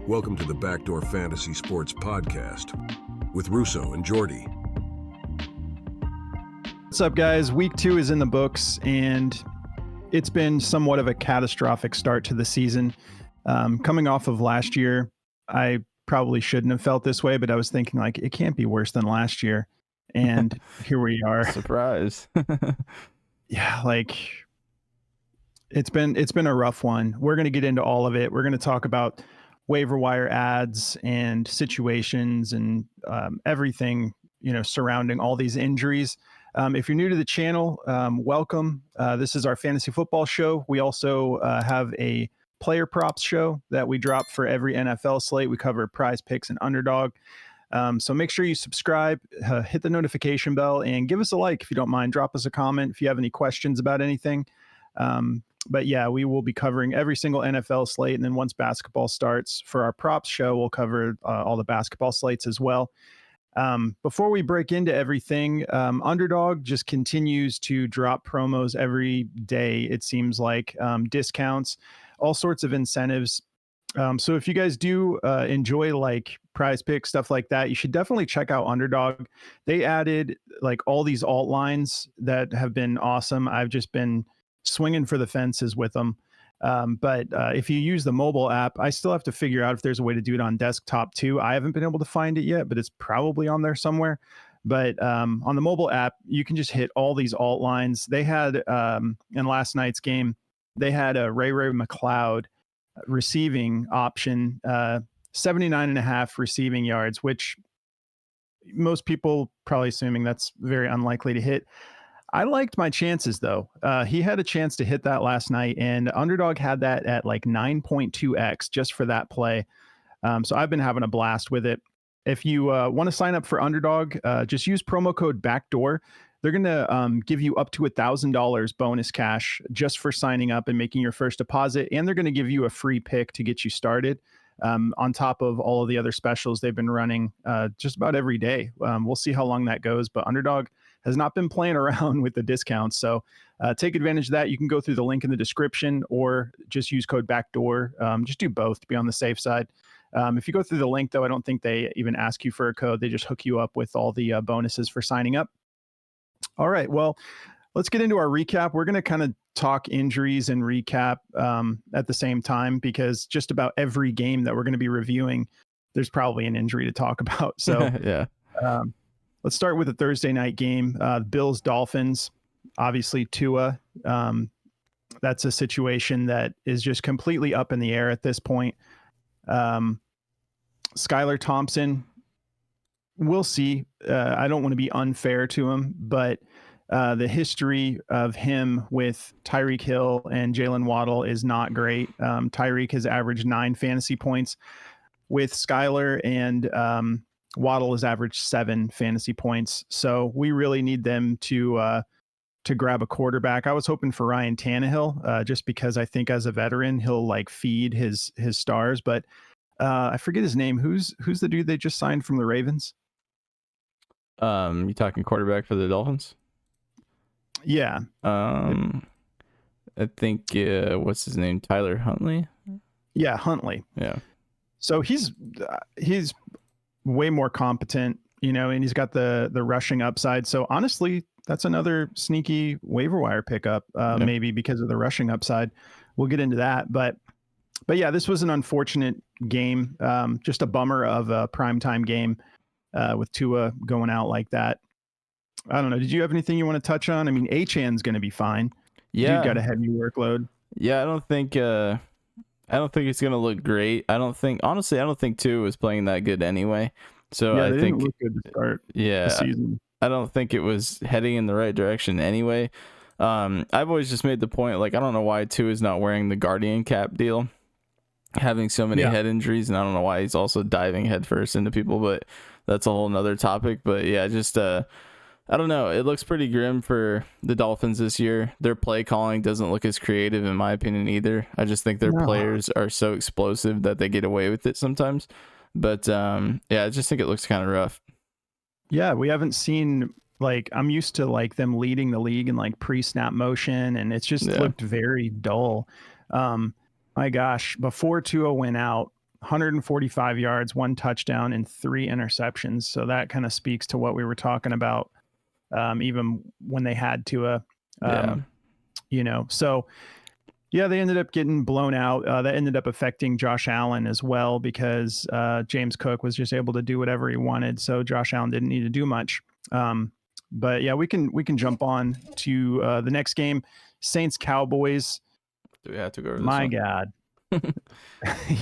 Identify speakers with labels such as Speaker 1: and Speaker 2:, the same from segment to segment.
Speaker 1: Welcome to the Backdoor Fantasy Sports Podcast with Russo and Jordy.
Speaker 2: What's up, guys? Week 2 is in the books, and it's been somewhat of a catastrophic start to the season. Coming off of last year, I probably shouldn't have felt this way, but I was thinking, like, it can't be worse than last year. And here we are.
Speaker 3: Surprise.
Speaker 2: Yeah, like, it's been a rough one. We're going to get into all of it. We're going to talk about waiver wire ads and situations and everything, surrounding all these injuries. If you're new to the channel, welcome. This is our fantasy football show. We also have a player props show that we drop for every NFL slate. We cover prize picks and underdog. So make sure you subscribe, hit the notification bell, and give us a like if you don't mind. Drop us a comment if you have any questions about anything. But yeah, we will be covering every single NFL slate. And then once basketball starts for our props show, we'll cover all the basketball slates as well. Before we break into everything, Underdog just continues to drop promos every day. It seems like discounts, all sorts of incentives. So if you guys do enjoy like prize picks, stuff like that, you should definitely check out Underdog. They added like all these alt lines that have been awesome. I've just been swinging for the fences with them. But if you use the mobile app, I still have to figure out if there's a way to do it on desktop too. I haven't been able to find it yet, but it's probably on there somewhere. But on the mobile app, you can just hit all these alt lines. They had in last night's game, they had a Ray McLeod receiving option, 79.5 receiving yards, which most people probably assuming that's very unlikely to hit. I liked my chances, though. He had a chance to hit that last night, and Underdog had that at like 9.2x just for that play. So I've been having a blast with it. If you want to sign up for Underdog, just use promo code BACKDOOR. They're going to give you up to $1,000 bonus cash just for signing up and making your first deposit, and they're going to give you a free pick to get you started. On top of all of the other specials they've been running just about every day. We'll see how long that goes, but Underdog has not been playing around with the discounts. So take advantage of that. You can go through the link in the description or just use code BACKDOOR. Just do both to be on the safe side. If you go through the link, though, I don't think they even ask you for a code. They just hook you up with all the bonuses for signing up. All right, well, let's get into our recap. We're going to kind of talk injuries and recap at the same time because just about every game that we're going to be reviewing, there's probably an injury to talk about. So
Speaker 3: yeah.
Speaker 2: Let's start with the Thursday night game. Bills Dolphins, obviously Tua. That's a situation that is just completely up in the air at this point. Skylar Thompson, we'll see. I don't want to be unfair to him, but the history of him with Tyreek Hill and Jalen Waddle is not great. Tyreek has averaged 9 fantasy points with Skylar, and Waddle has averaged 7 fantasy points. So we really need them to grab a quarterback. I was hoping for Ryan Tannehill, just because I think as a veteran he'll like feed his stars. But I forget his name. Who's the dude they just signed from the Ravens?
Speaker 3: You talking quarterback for the Dolphins?
Speaker 2: Yeah.
Speaker 3: I think what's his name? Tyler Huntley.
Speaker 2: Yeah, Huntley.
Speaker 3: Yeah.
Speaker 2: So he's way more competent, and he's got the rushing upside. So honestly, that's another sneaky waiver wire pickup, maybe because of the rushing upside. We'll get into that, but yeah, this was an unfortunate game. Just a bummer of a primetime game with Tua going out like that. I don't know. Did you have anything you want to touch on? I mean, Achan's going to be fine.
Speaker 3: Yeah.
Speaker 2: Dude got a heavy workload.
Speaker 3: Yeah, I don't think it's going to look great. I don't think Tua is playing that good anyway. So
Speaker 2: yeah,
Speaker 3: I
Speaker 2: they
Speaker 3: think
Speaker 2: didn't look good to start
Speaker 3: the
Speaker 2: season.
Speaker 3: I don't think it was heading in the right direction anyway. I've always just made the point, like, I don't know why Tua is not wearing the Guardian cap deal, having so many head injuries, and I don't know why he's also diving headfirst into people, but that's a whole nother topic. But yeah, just I don't know. It looks pretty grim for the Dolphins this year. Their play calling doesn't look as creative, in my opinion, either. I just think their players are so explosive that they get away with it sometimes. But yeah, I just think it looks kind of rough.
Speaker 2: Yeah, we haven't seen, like, I'm used to like them leading the league in like pre-snap motion, and it's just looked very dull. My gosh, before Tua went out, 145 yards, 1 touchdown, and 3 interceptions. So that kind of speaks to what we were talking about, even when they had to, so yeah, they ended up getting blown out. That ended up affecting Josh Allen as well, because James Cook was just able to do whatever he wanted. So Josh Allen didn't need to do much. But yeah, we can jump on to the next game, Saints Cowboys.
Speaker 3: Do we have to go over this
Speaker 2: My
Speaker 3: one?
Speaker 2: God.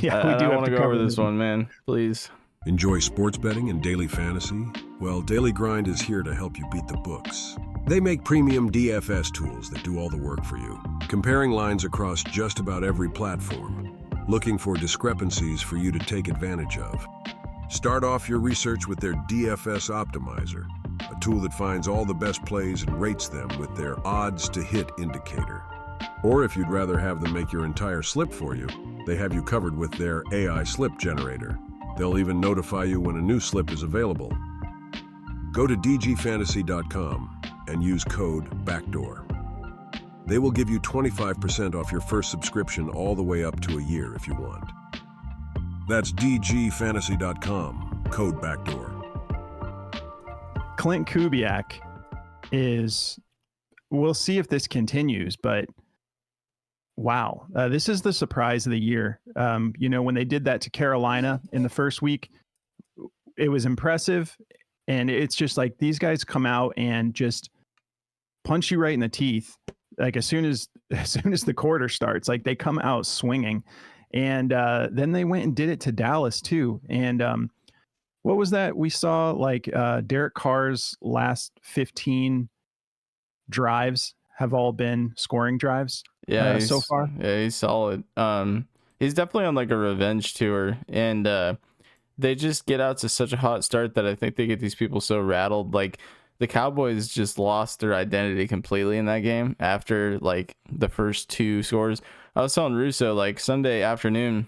Speaker 3: Yeah, we do want to go over this one, man. Please.
Speaker 1: Enjoy sports betting and daily fantasy? Well, Daily Grind is here to help you beat the books. They make premium DFS tools that do all the work for you, comparing lines across just about every platform, looking for discrepancies for you to take advantage of. Start off your research with their DFS Optimizer, a tool that finds all the best plays and rates them with their odds to hit indicator. Or if you'd rather have them make your entire slip for you, they have you covered with their AI slip generator. They'll even notify you when a new slip is available. Go to dgfantasy.com and use code BACKDOOR. They will give you 25% off your first subscription all the way up to a year if you want. That's dgfantasy.com, code BACKDOOR.
Speaker 2: Clint Kubiak we'll see if this continues, but wow, this is the surprise of the year. When they did that to Carolina in the first week, it was impressive. And it's just like these guys come out and just punch you right in the teeth. Like as soon as the quarter starts, like they come out swinging. And then they went and did it to Dallas too. And what was that? We saw like Derek Carr's last 15 drives have all been scoring drives.
Speaker 3: Yeah,
Speaker 2: so far.
Speaker 3: Yeah, he's solid. He's definitely on like a revenge tour, and they just get out to such a hot start that I think they get these people so rattled. Like the Cowboys just lost their identity completely in that game after like the first 2 scores. I was telling Russo like Sunday afternoon,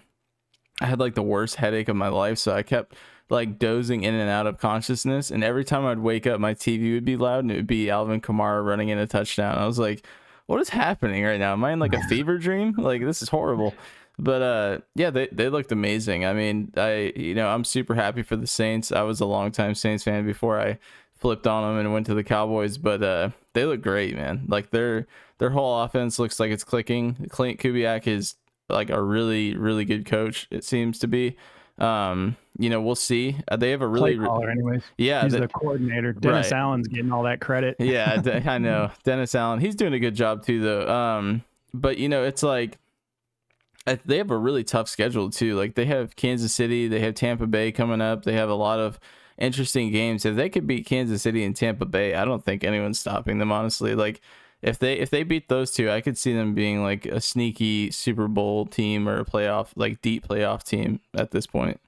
Speaker 3: I had like the worst headache of my life, so I kept like dozing in and out of consciousness, and every time I'd wake up, my TV would be loud, and it would be Alvin Kamara running in a touchdown. I was like, what is happening right now? Am I in like a fever dream? Like this is horrible. But yeah, they looked amazing. I mean, I'm super happy for the Saints. I was a longtime Saints fan before I flipped on them and went to the Cowboys, but they look great, man. Like their whole offense looks like it's clicking. Clint Kubiak is like a really, really good coach, it seems to be. We'll see. They have a really
Speaker 2: play caller anyways.
Speaker 3: Yeah,
Speaker 2: he's the coordinator. Dennis Allen's getting all that credit.
Speaker 3: Yeah, I know. Dennis Allen, he's doing a good job too though. But it's like they have a really tough schedule too. Like they have Kansas City, they have Tampa Bay coming up. They have a lot of interesting games. If they could beat Kansas City and Tampa Bay, I don't think anyone's stopping them, honestly. Like if they beat those two, I could see them being like a sneaky Super Bowl team or a playoff, like deep playoff team at this point.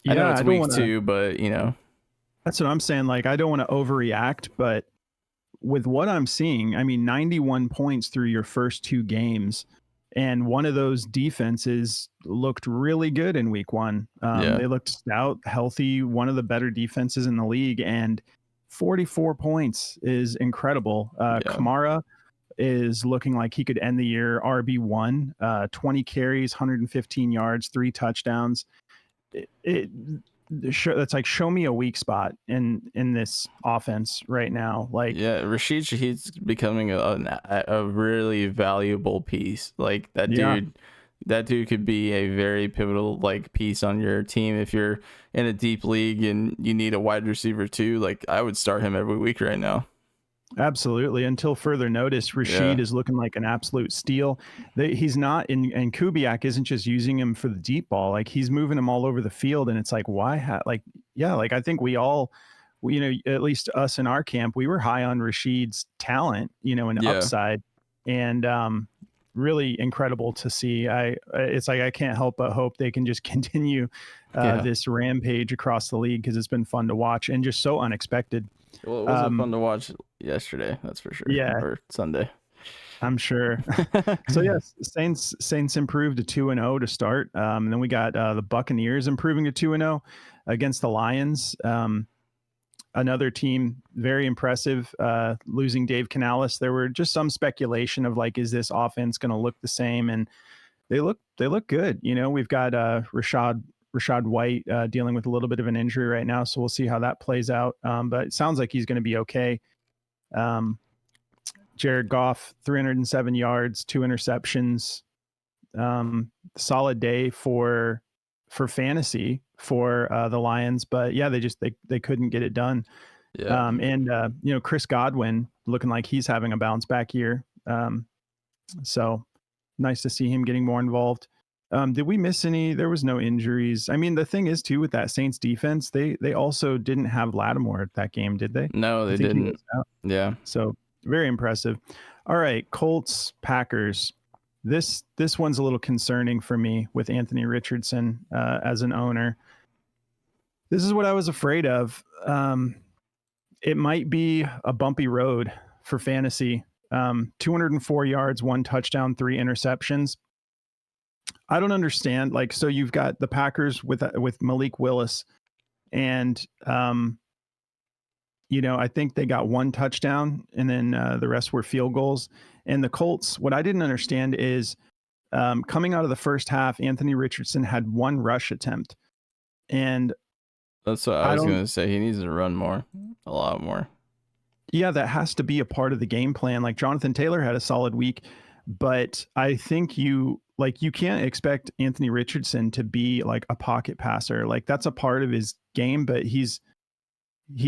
Speaker 3: I know it's week 2, but
Speaker 2: that's what I'm saying. Like I don't want to overreact, but with what I'm seeing, I mean, 91 points through your first 2 games. And one of those defenses looked really good in week 1. They looked stout, healthy, one of the better defenses in the league. And 44 points is incredible. Kamara is looking like he could end the year RB1, 20 carries, 115 yards, 3 touchdowns. That's like, show me a weak spot in this offense right now. Like, yeah,
Speaker 3: Rashid Shaheed's becoming a really valuable piece. Like that dude could be a very pivotal like piece on your team if you're in a deep league and you need a wide receiver too. Like I would start him every week right now.
Speaker 2: Absolutely. Until further notice, Rashid is looking like an absolute steal. He's not, and Kubiak isn't just using him for the deep ball. Like he's moving him all over the field. And it's like, why? I think we all, at least us in our camp, we were high on Rashid's talent, and upside, and really incredible to see. It's like, I can't help but hope they can just continue this rampage across the league, because it's been fun to watch and just so unexpected.
Speaker 3: Well, it wasn't fun to watch yesterday, that's for sure.
Speaker 2: Yeah.
Speaker 3: Or Sunday,
Speaker 2: I'm sure. So yes, Saints improved to 2-0 to start. And then we got the Buccaneers improving to 2-0 against the Lions. Another team very impressive, losing Dave Canales. There were just some speculation of like, is this offense going to look the same? And they look good. We've got Rashad Rashad White dealing with a little bit of an injury right now, so we'll see how that plays out. But it sounds like he's going to be okay. Jared Goff, 307 yards, 2 interceptions. Solid day for fantasy for the Lions, but yeah, they couldn't get it done.
Speaker 3: Yeah.
Speaker 2: And Chris Godwin looking like he's having a bounce back year. So nice to see him getting more involved. Did we miss any? There was no injuries. I mean, the thing is too with that Saints defense, they also didn't have Lattimore at that game, did they?
Speaker 3: No, they didn't. Yeah.
Speaker 2: So very impressive. All right, Colts, Packers. This one's a little concerning for me with Anthony Richardson as an owner. This is what I was afraid of. It might be a bumpy road for fantasy. 204 yards, 1 touchdown, 3 interceptions. I don't understand. Like, so you've got the Packers with Malik Willis, and I think they got 1 touchdown, and then the rest were field goals. And the Colts, what I didn't understand is coming out of the first half, Anthony Richardson had 1 rush attempt, and
Speaker 3: that's what I was going to say. He needs to run more, a lot more.
Speaker 2: Yeah, that has to be a part of the game plan. Like Jonathan Taylor had a solid week, but I think you can't expect Anthony Richardson to be like a pocket passer. Like that's a part of his game, but he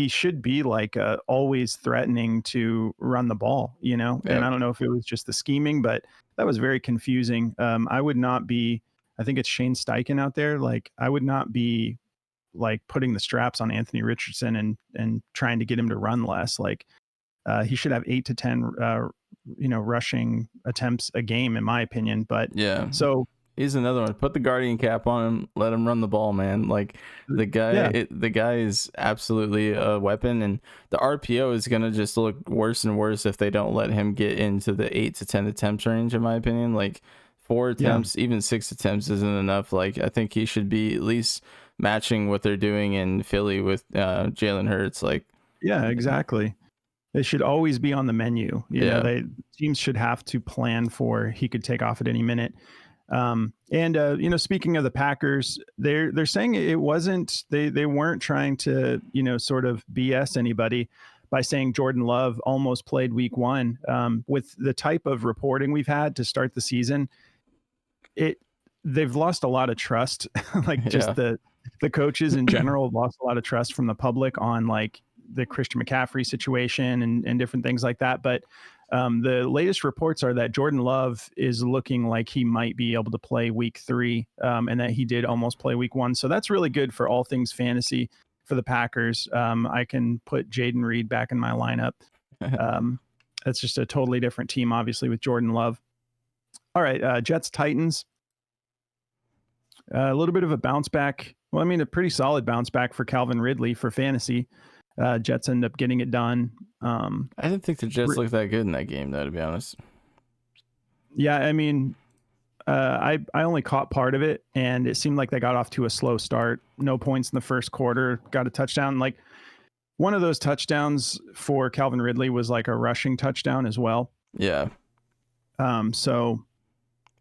Speaker 2: should be like always threatening to run the ball,
Speaker 3: Yep.
Speaker 2: And I don't know if it was just the scheming, but that was very confusing. I would not be, I think it's Shane Steichen out there. Like I would not be like putting the straps on Anthony Richardson and trying to get him to run less. Like he should have 8 to 10, rushing attempts a game, in my opinion. But
Speaker 3: yeah,
Speaker 2: so
Speaker 3: he's another one. Put the guardian cap on him. Let him run the ball, man. Like the guy is absolutely a weapon, and the RPO is gonna just look worse and worse if they don't let him get into the 8 to 10 attempts range. In my opinion, like 4 attempts, even 6 attempts isn't enough. Like I think he should be at least matching what they're doing in Philly with Jalen Hurts. Like,
Speaker 2: yeah, exactly. They should always be on the menu. Teams should have to plan for he could take off at any minute. Speaking of the Packers, they're saying it wasn't, they weren't trying to, sort of BS anybody by saying Jordan Love almost played week 1. With the type of reporting we've had to start the season, they've lost a lot of trust. The coaches in general have lost a lot of trust from the public on like the Christian McCaffrey situation and different things like that. But the latest reports are that Jordan Love is looking like he might be able to play week 3 and that he did almost play week 1. So that's really good for all things fantasy for the Packers. I can put Jaden Reed back in my lineup. That's just a totally different team, obviously, with Jordan Love. All right, Jets, Titans. A little bit of a bounce back. Well, I mean, a pretty solid bounce back for Calvin Ridley for fantasy. Jets end up getting it done.
Speaker 3: I didn't think the Jets looked that good in that game, though, to be honest.
Speaker 2: Yeah, I mean, I only caught part of it, and it seemed like they got off to a slow start. No points in the first quarter, got a touchdown. Like one of those touchdowns for Calvin Ridley was like a rushing touchdown as well.
Speaker 3: Yeah.
Speaker 2: So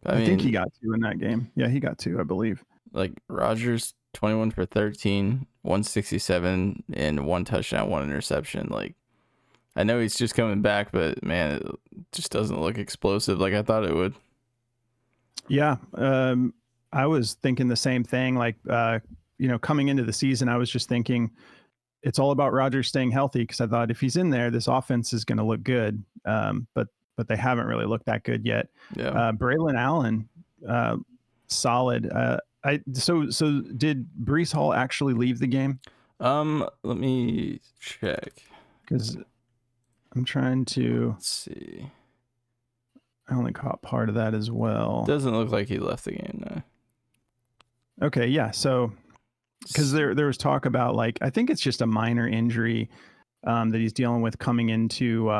Speaker 2: I think he got 2 in that game. Yeah, he got 2, I believe.
Speaker 3: Like Rodgers, 21 for 13, 167, and 1 touchdown, 1 interception. Like, I know he's just coming back, but man, it just doesn't look explosive like I thought it would.
Speaker 2: Yeah, I was thinking the same thing. Like, coming into the season, I was just thinking it's all about Rodgers staying healthy because I thought if he's in there, this offense is going to look good. But they haven't really looked that good yet.
Speaker 3: Yeah.
Speaker 2: Braylon Allen, solid. So did Breece Hall actually leave the game?
Speaker 3: Let me check.
Speaker 2: Because I'm trying to.
Speaker 3: Let's see.
Speaker 2: I only caught part of that as well.
Speaker 3: Doesn't look like he left the game now.
Speaker 2: Okay, yeah. So because there was talk about like I think it's just a minor injury that he's dealing with coming into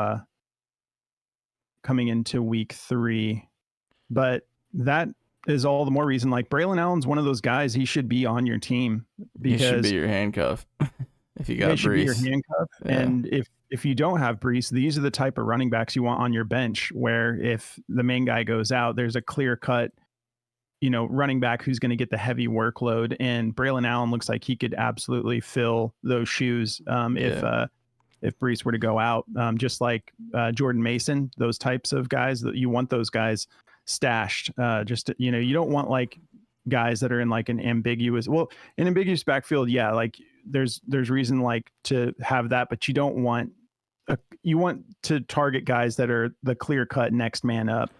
Speaker 2: week 3, but that is all the more reason. Like Braylon Allen's one of those guys. He should be on your team because
Speaker 3: he should be your handcuff if you got Breece.
Speaker 2: Should be your handcuff. Yeah. And if you don't have Breece, these are the type of running backs you want on your bench. Where if the main guy goes out, there's a clear cut running back who's going to get the heavy workload. And Braylon Allen looks like he could absolutely fill those shoes if Brees were to go out, just like Jordan Mason, those types of guys that you want those guys stashed. You don't want like guys that are in like an ambiguous backfield. Yeah, like there's reason like to have that, but you don't want you want to target guys that are the clear cut next man up.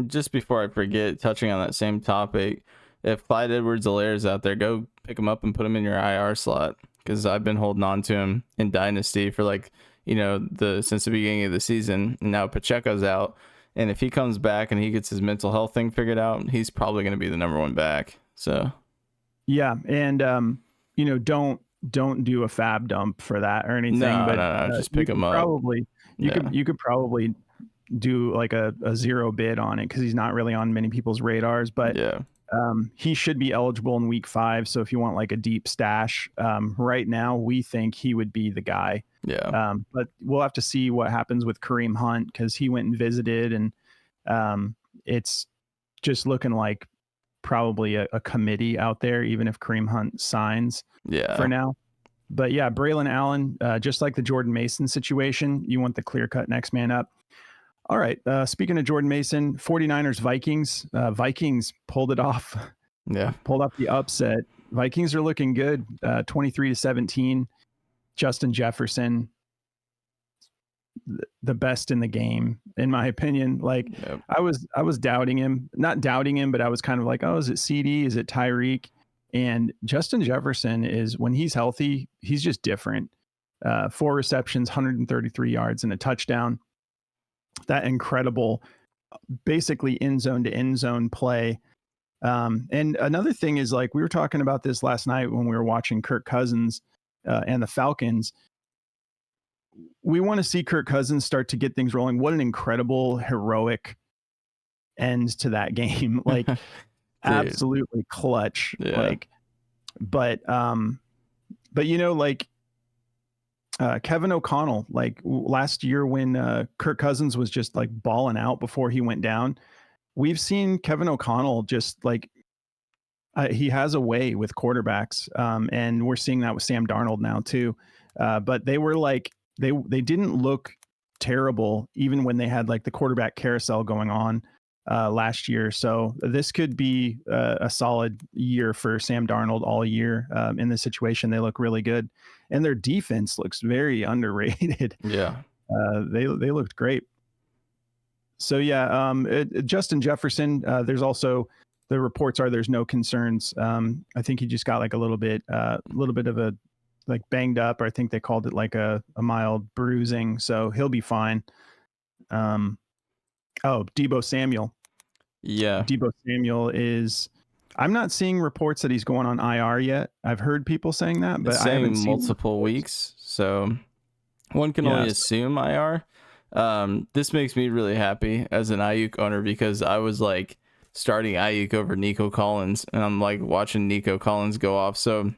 Speaker 3: Just before I forget, touching on that same topic, if Clyde Edwards-Helaire is out there, go pick him up and put him in your IR slot, because I've been holding on to him in Dynasty for since the beginning of the season. And now Pacheco's out, and if he comes back and he gets his mental health thing figured out, he's probably going to be the number one back. So
Speaker 2: yeah, and don't do a fab dump for that or anything.
Speaker 3: No, just pick him up.
Speaker 2: You could probably do like a zero bid on it, because he's not really on many people's radars, but he should be eligible in week 5. So if you want like a deep stash, right now we think he would be the guy. But we'll have to see what happens with Kareem Hunt, because he went and visited, and it's just looking like probably a committee out there, even if Kareem Hunt signs for now. But yeah, Braylon Allen, just like the Jordan Mason situation, you want the clear-cut next man up. All right. Speaking of Jordan Mason, 49ers, Vikings. Vikings pulled it off.
Speaker 3: Yeah.
Speaker 2: Pulled off the upset. Vikings are looking good. 23-17. Justin Jefferson, the best in the game, in my opinion. Like, I was doubting him. Not doubting him, but I was kind of like, oh, is it CD? Is it Tyreek? And Justin Jefferson is, when he's healthy, he's just different. 4 receptions, 133 yards, and a touchdown. That incredible, basically end zone to end zone play. And another thing is, like, we were talking about this last night when we were watching Kirk Cousins and the Falcons. We want to see Kirk Cousins start to get things rolling. What an incredible, heroic end to that game. Like, absolutely clutch.
Speaker 3: Yeah.
Speaker 2: Kevin O'Connell, like last year when Kirk Cousins was just like balling out before he went down, we've seen Kevin O'Connell just like he has a way with quarterbacks, and we're seeing that with Sam Darnold now too. But they were like they didn't look terrible even when they had like the quarterback carousel going on last year. So this could be a solid year for Sam Darnold all year. In this situation, they look really good, and their defense looks very underrated.
Speaker 3: Yeah.
Speaker 2: They looked great. So yeah, Justin Jefferson, there's also, the reports are there's no concerns. I think he just got like a little bit of a like banged up, or I think they called it like a mild bruising. So he'll be fine. Deebo Samuel.
Speaker 3: Yeah.
Speaker 2: Deebo Samuel is, I'm not seeing reports that he's going on IR yet. I've heard people saying that, but I haven't seen
Speaker 3: multiple weeks. So one can only assume IR. This makes me really happy as an Ayuk owner, because I was like starting Ayuk over Nico Collins, and I'm like watching Nico Collins go off. So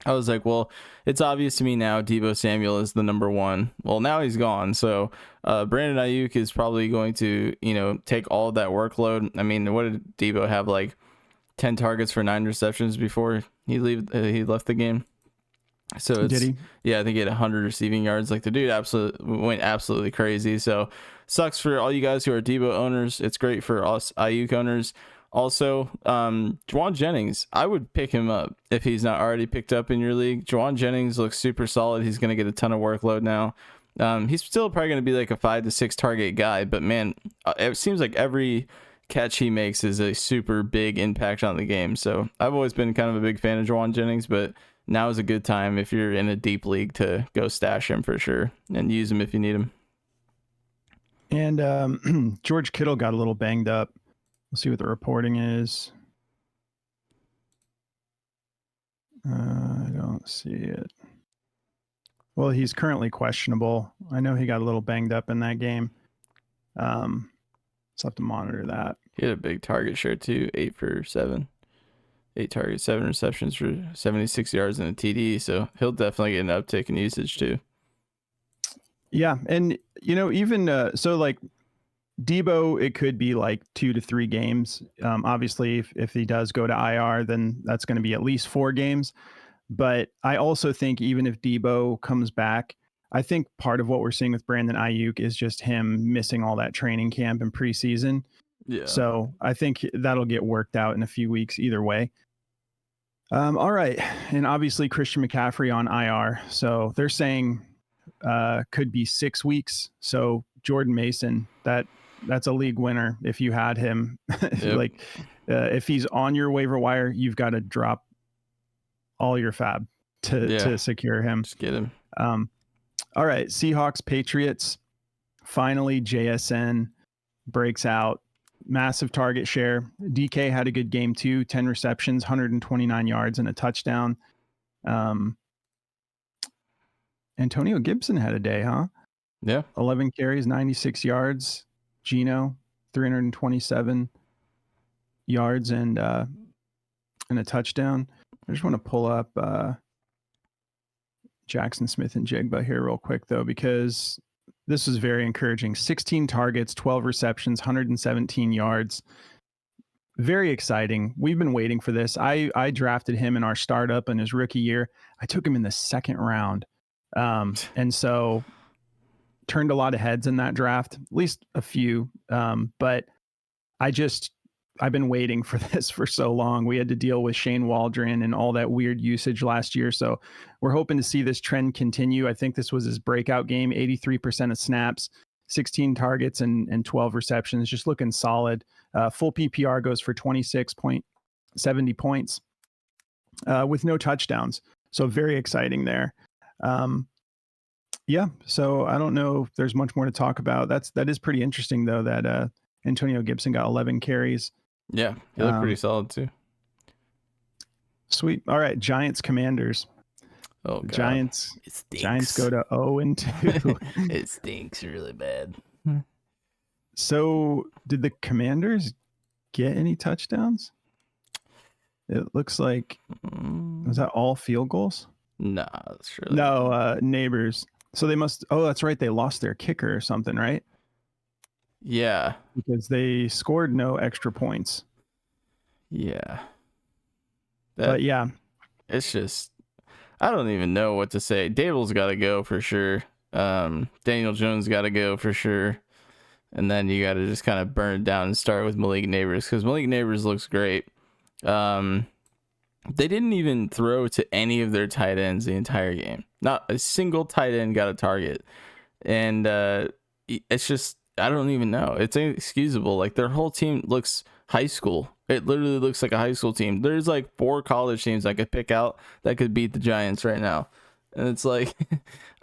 Speaker 3: I was like, well, it's obvious to me now Deebo Samuel is the number one. Well, now he's gone. So Brandon Ayuk is probably going to, take all of that workload. I mean, what did Deebo have, like 10 targets for 9 receptions before he left the game? So
Speaker 2: did he?
Speaker 3: Yeah, I think he had 100 receiving yards. Like, the dude went absolutely crazy. So sucks for all you guys who are Deebo owners. It's great for us Ayuk owners. Also, Juwan Jennings, I would pick him up if he's not already picked up in your league. Juwan Jennings looks super solid. He's going to get a ton of workload now. He's still probably going to be like a 5 to 6 target guy, but man, it seems like every catch he makes is a super big impact on the game. So I've always been kind of a big fan of Juwan Jennings, but now is a good time if you're in a deep league to go stash him for sure and use him if you need him.
Speaker 2: And George Kittle got a little banged up. We'll see what the reporting is. I don't see it. Well, he's currently questionable. I know he got a little banged up in that game. So have to monitor that.
Speaker 3: He had a big target share too, 8 for 7. 8 targets, 7 receptions for 76 yards and a TD. So he'll definitely get an uptick in usage too.
Speaker 2: Yeah. And, even so, like, Debo, it could be like 2 to 3 games. Obviously, if he does go to IR, then that's going to be at least 4 games. But I also think even if Debo comes back, I think part of what we're seeing with Brandon Ayuk is just him missing all that training camp and preseason.
Speaker 3: Yeah.
Speaker 2: So I think that'll get worked out in a few weeks either way. All right. And obviously Christian McCaffrey on IR. So they're saying could be 6 weeks. So Jordan Mason, that's a league winner if you had him.
Speaker 3: Yep.
Speaker 2: Like if he's on your waiver wire, you've got to drop all your fab to secure him.
Speaker 3: Just get him.
Speaker 2: All right. Seahawks, Patriots. Finally, JSN breaks out. Massive target share. DK had a good game too. 10 receptions, 129 yards, and a touchdown. Antonio Gibson had a day, huh?
Speaker 3: Yeah.
Speaker 2: 11 carries, 96 yards. Gino, 327 yards and a touchdown. I just want to pull up Jackson Smith and Jigba here real quick, though, because this is very encouraging. 16 targets, 12 receptions, 117 yards. Very exciting. We've been waiting for this. I drafted him in our startup in his rookie year. I took him in the 2nd round. And so turned a lot of heads in that draft, at least a few. But I've been waiting for this for so long. We had to deal with Shane Waldron and all that weird usage last year. So we're hoping to see this trend continue. I think this was his breakout game, 83% of snaps, 16 targets and 12 receptions, just looking solid. Full PPR goes for 26.70 points with no touchdowns. So very exciting there. Yeah. So I don't know if there's much more to talk about. That is pretty interesting though, that Antonio Gibson got 11 carries.
Speaker 3: Yeah, he looked pretty solid too.
Speaker 2: Sweet. All right, Giants, Commanders.
Speaker 3: Oh, God.
Speaker 2: Giants go to 0-2.
Speaker 3: It stinks really bad.
Speaker 2: So did the Commanders get any touchdowns? It looks like, was that all field goals?
Speaker 3: Nah, surely.
Speaker 2: No, Neighbors. So they must, that's right. They lost their kicker or something, right?
Speaker 3: Yeah.
Speaker 2: Because they scored no extra points.
Speaker 3: Yeah.
Speaker 2: But yeah.
Speaker 3: It's just, I don't even know what to say. Dable's got to go for sure. Daniel Jones got to go for sure. And then you got to just kind of burn it down and start with Malik Neighbors, because Malik Neighbors looks great. They didn't even throw to any of their tight ends the entire game. Not a single tight end got a target. And it's just, I don't even know. It's inexcusable. Like, their whole team looks high school. It literally looks like a high school team. There's like 4 college teams I could pick out that could beat the Giants right now. And it's like,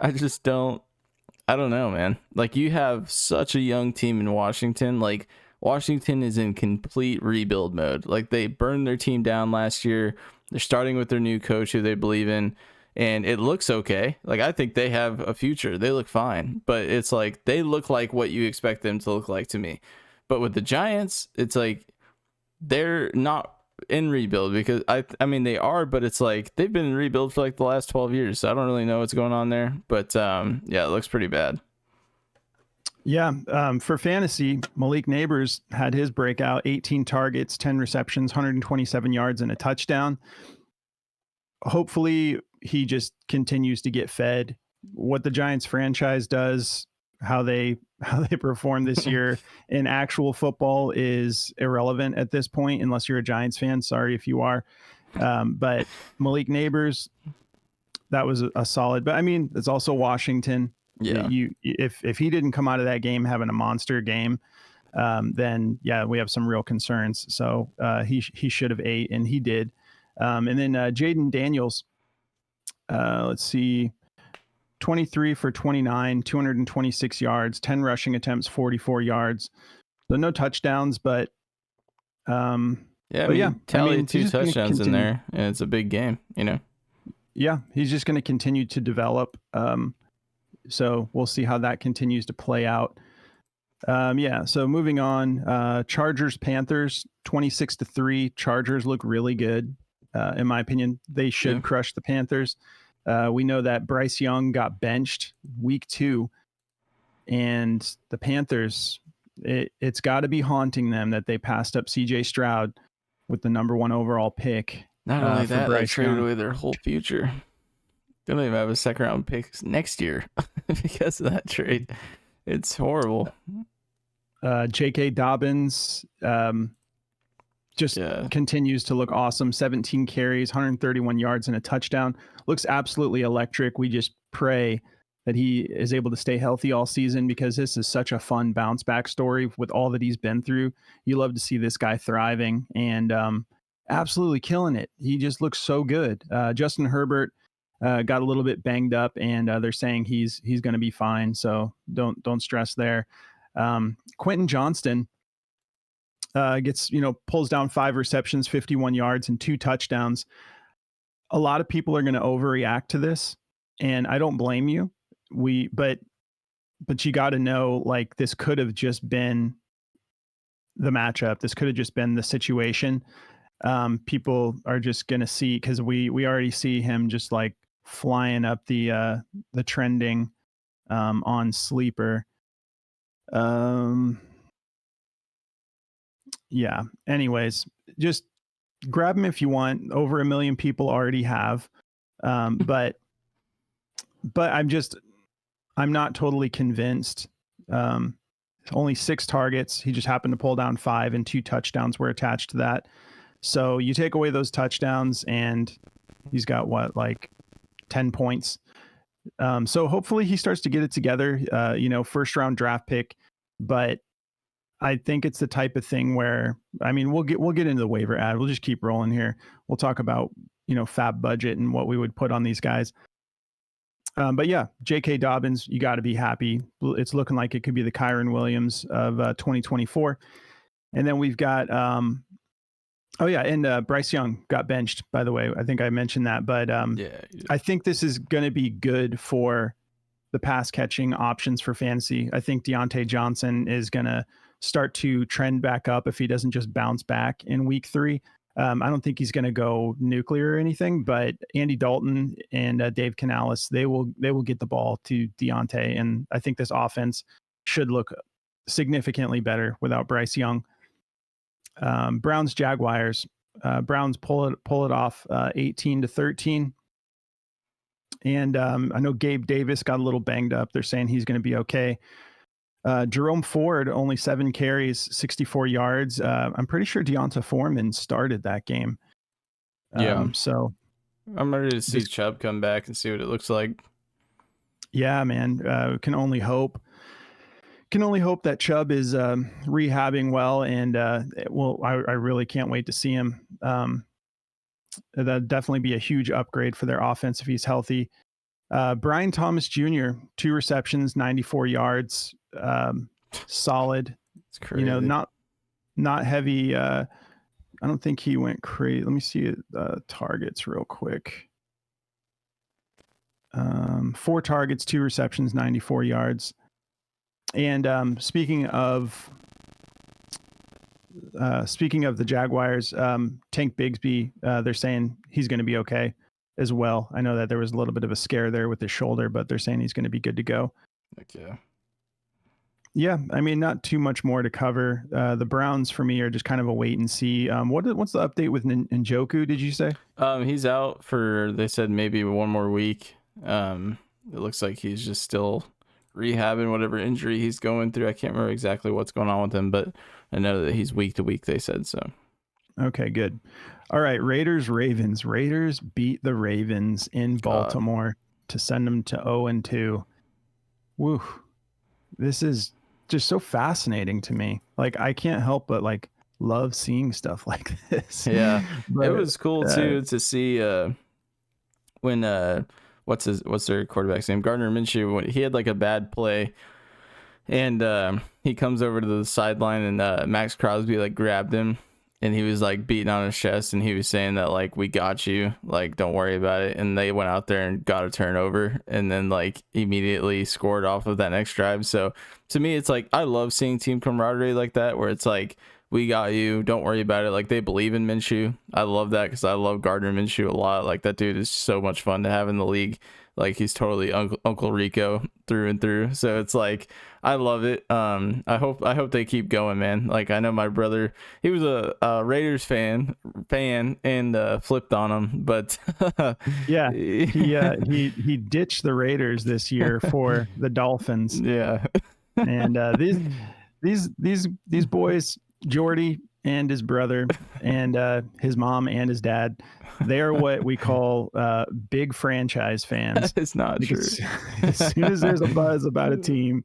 Speaker 3: I don't know, man. Like, you have such a young team in Washington. Like, Washington is in complete rebuild mode. Like, they burned their team down last year. They're starting with their new coach who they believe in. And it looks okay. Like, I think they have a future. They look fine. But it's like, they look like what you expect them to look like to me. But with the Giants, it's like, they're not in rebuild, because I mean, they are, but it's like, they've been in rebuild for like the last 12 years. So I don't really know what's going on there. But yeah, it looks pretty bad.
Speaker 2: Yeah. For fantasy, Malik Neighbors had his breakout, 18 targets, 10 receptions, 127 yards, and a touchdown. Hopefully he just continues to get fed. What the Giants franchise does, how they perform this year in actual football is irrelevant at this point, unless you're a Giants fan. Sorry if you are. But Malik Neighbors, that was a solid, but I mean, it's also Washington.
Speaker 3: Yeah.
Speaker 2: If he didn't come out of that game having a monster game, then yeah, we have some real concerns. So he should have ate, and he did. And then Jaden Daniels, let's see, 23 for 29, 226 yards, 10 rushing attempts, 44 yards. So no touchdowns, but
Speaker 3: tally 2 touchdowns in there, and it's a big game, you know.
Speaker 2: Yeah, he's just going to continue to develop. So we'll see how that continues to play out. So moving on, Chargers, Panthers, 26-3. Chargers look really good. In my opinion, they should crush the Panthers. We know that Bryce Young got benched week 2, and the Panthers, It's got to be haunting them that they passed up CJ Stroud with the number 1 overall pick.
Speaker 3: Not only that, they traded
Speaker 2: Young.
Speaker 3: away their whole future. They don't even have a second round pick next year because of that trade. It's horrible.
Speaker 2: J.K. Dobbins continues to look awesome. 17 carries, 131 yards, and a touchdown. Looks absolutely electric. We just pray that he is able to stay healthy all season, because this is such a fun bounce back story with all that he's been through. You love to see this guy thriving and absolutely killing it. He just looks so good. Justin Herbert got a little bit banged up, and they're saying he's going to be fine. So don't stress there. Quentin Johnston gets, pulls down 5 receptions, 51 yards, and 2 touchdowns. A lot of people are going to overreact to this, and I don't blame you. But you got to know, like, this could have just been the matchup. This could have just been the situation. People are just going to see, because we already see him just like flying up the trending on Sleeper. Yeah. Anyways, just grab him if you want. Over 1 million people already have. But I'm not totally convinced. Only 6 targets. He just happened to pull down 5, and 2 touchdowns were attached to that. So you take away those touchdowns, and he's got like 10 points. So hopefully he starts to get it together. First round draft pick, but I think it's the type of thing where, I mean, we'll get into the waiver ad. We'll just keep rolling here. We'll talk about, fab budget and what we would put on these guys. But yeah, J.K. Dobbins, you got to be happy. It's looking like it could be the Kyron Williams of 2024. And then we've got, Bryce Young got benched, by the way. I think I mentioned that, but I think this is going to be good for the pass catching options for fantasy. I think Deontay Johnson is going to start to trend back up if he doesn't just bounce back in week 3. I don't think he's going to go nuclear or anything, but Andy Dalton and Dave Canales, they will get the ball to Deontay, and I think this offense should look significantly better without Bryce Young. Browns Jaguars. Browns pull it off 18-13. And I know Gabe Davis got a little banged up. They're saying he's going to be okay. Jerome Ford, only 7 carries, 64 yards. I'm pretty sure Deonta Foreman started that game. So
Speaker 3: I'm ready to see Chubb come back and see what it looks like.
Speaker 2: Yeah, man. Can only hope that Chubb is rehabbing well, and I really can't wait to see him. That'd definitely be a huge upgrade for their offense if he's healthy. Brian Thomas Jr., 2 receptions, 94 yards, solid.
Speaker 3: It's crazy.
Speaker 2: Not heavy. I don't think he went crazy. Let me see targets real quick. 4 targets, 2 receptions, 94 yards. And speaking of the Jaguars, Tank Bigsby, they're saying he's going to be okay as well. I know that there was a little bit of a scare there with his shoulder, but they're saying he's going to be good to go.
Speaker 3: Heck yeah.
Speaker 2: Yeah, I mean, not too much more to cover. The Browns for me are just kind of a wait and see. What's the update with Njoku, did you say?
Speaker 3: He's out for, they said, maybe 1 more week. It looks like he's just still rehabbing whatever injury he's going through. I can't remember exactly what's going on with him, but I know that he's week to week, they said so.
Speaker 2: Okay, good. All right, Ravens. Raiders beat the Ravens in Baltimore to send them to 0-2. Woo. This is just so fascinating to me. Like, I can't help but love seeing stuff like this.
Speaker 3: Yeah.
Speaker 2: But,
Speaker 3: it was cool too to see when what's their quarterback's name? Gardner Minshew, when he had a bad play, and he comes over to the sideline, and Max Crosby grabbed him, and he was beating on his chest, and he was saying that we got you, don't worry about it. And they went out there and got a turnover, and then immediately scored off of that next drive. So to me, it's I love seeing team camaraderie like that, where it's we got you. Don't worry about it. Like, they believe in Minshew. I love that because I love Gardner Minshew a lot. Like, that dude is so much fun to have in the league. Like, he's totally Uncle Rico through and through. So it's like, I love it. I hope they keep going, man. Like, I know my brother, he was a Raiders fan and flipped on them, but
Speaker 2: yeah, he ditched the Raiders this year for the Dolphins.
Speaker 3: Yeah.
Speaker 2: And these boys, Jordy and his brother and his mom and his dad, they are what we call big franchise fans.
Speaker 3: It's not true.
Speaker 2: As soon as there's a buzz about a team,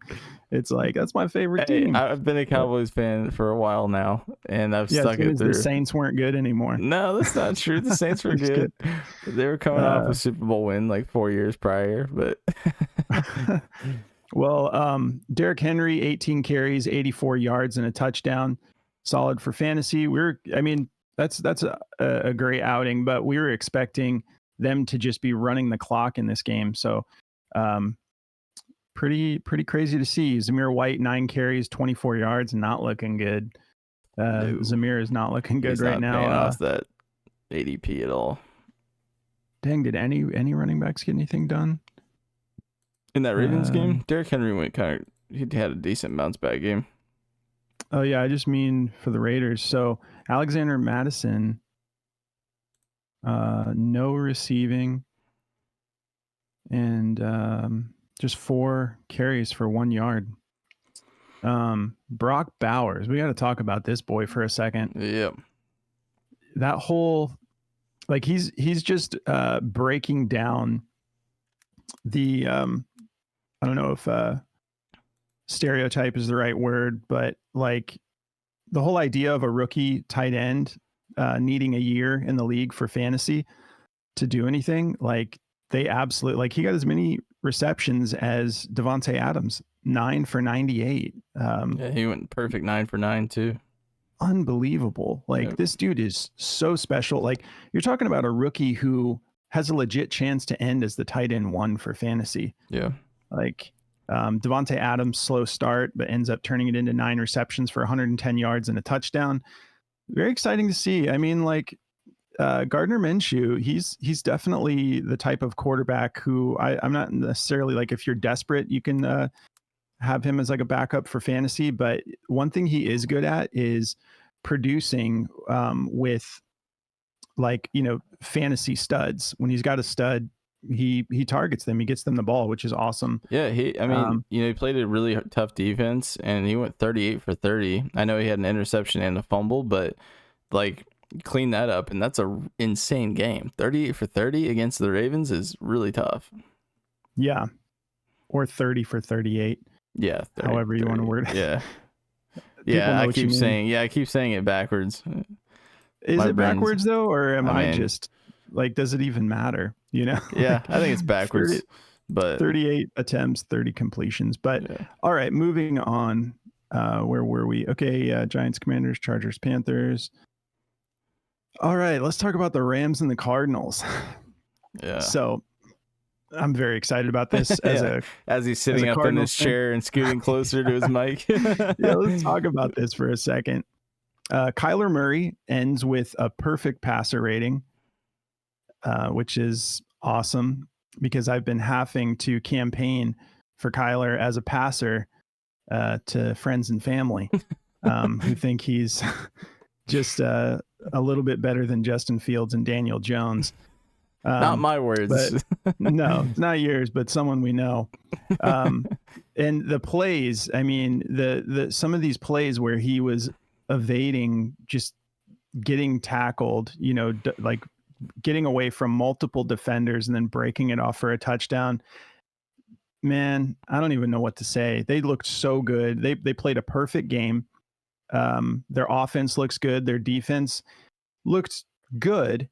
Speaker 2: it's like, that's my favorite team.
Speaker 3: I've been a Cowboys fan for a while now, and I've stuck it through.
Speaker 2: The Saints weren't good anymore.
Speaker 3: No, that's not true. The Saints were good. They were coming off a Super Bowl win like 4 years prior, but
Speaker 2: well, Derrick Henry, 18 carries, 84 yards, and a touchdown. Solid for fantasy. That's a great outing, but we were expecting them to just be running the clock in this game. So, pretty crazy to see. Zamir White, 9 carries, 24 yards, not looking good. No. Zamir is not looking good right now.
Speaker 3: Paying off that ADP at all.
Speaker 2: Dang, did any running backs get anything done
Speaker 3: in that Ravens game? Derrick Henry he had a decent bounce back game.
Speaker 2: Oh yeah, I just mean for the Raiders. So Alexander Madison, no receiving, and just 4 carries for 1 yard. Brock Bowers, we got to talk about this boy for a second.
Speaker 3: Yep.
Speaker 2: That whole, like, he's just breaking down the I don't know if stereotype is the right word, but like the whole idea of a rookie tight end needing a year in the league for fantasy to do anything, like they absolutely, like, he got as many receptions as Devontae Adams, 9 for 98.
Speaker 3: Yeah, he went perfect 9 for 9 too.
Speaker 2: Unbelievable. Like, this dude is so special. Like, you're talking about a rookie who has a legit chance to end as the tight end 1 for fantasy.
Speaker 3: Yeah.
Speaker 2: Like, Devontae Adams, slow start, but ends up turning it into 9 receptions for 110 yards and a touchdown. Very exciting to see. I mean, like, Gardner Minshew, he's definitely the type of quarterback who I'm not necessarily like, if you're desperate, you can have him as like a backup for fantasy. But one thing he is good at is producing with, like, fantasy studs. When he's got a stud, he targets them, he gets them the ball, which is awesome.
Speaker 3: Yeah, he played a really tough defense and he went 38 for 30. I know he had an interception and a fumble, but like, clean that up, and that's a insane game. 38 for 30 against the Ravens is really tough.
Speaker 2: Yeah, or 30 for 38.
Speaker 3: Yeah, 30,
Speaker 2: however you
Speaker 3: 30.
Speaker 2: Want to word it.
Speaker 3: Yeah. Yeah, I keep saying it backwards.
Speaker 2: Is it backwards though, or am I just like, does it even matter? Yeah,
Speaker 3: I think it's backwards. But
Speaker 2: 38 attempts, 30 completions. But yeah. All right, moving on. Where were we? Okay, Giants, Commanders, Chargers, Panthers. All right, let's talk about the Rams and the Cardinals.
Speaker 3: Yeah.
Speaker 2: So I'm very excited about this
Speaker 3: as he's sitting up in his chair and scooting closer to his mic.
Speaker 2: Yeah, let's talk about this for a second. Kyler Murray ends with a perfect passer rating, which is awesome because I've been having to campaign for Kyler as a passer to friends and family who think he's just a little bit better than Justin Fields and Daniel Jones.
Speaker 3: Not my words.
Speaker 2: No, not yours, but someone we know. And the plays, I mean, the some of these plays where he was evading, just getting tackled, like getting away from multiple defenders and then breaking it off for a touchdown. Man, I don't even know what to say. They looked so good. They played a perfect game. Their offense looks good. Their defense looked good.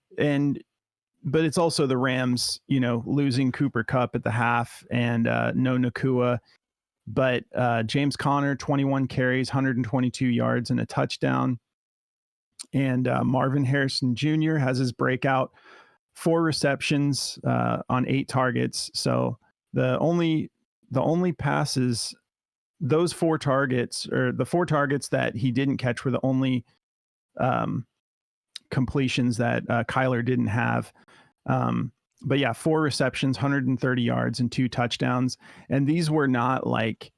Speaker 2: But it's also the Rams, losing Cooper Kupp at the half and no Nakua. But James Conner, 21 carries, 122 yards and a touchdown. And Marvin Harrison Jr. has his breakout, 4 receptions on 8 targets. So the only passes those 4 targets, or the 4 targets that he didn't catch, were the only completions that Kyler didn't have. But yeah, 4 receptions, 130 yards, and 2 touchdowns. And these were not like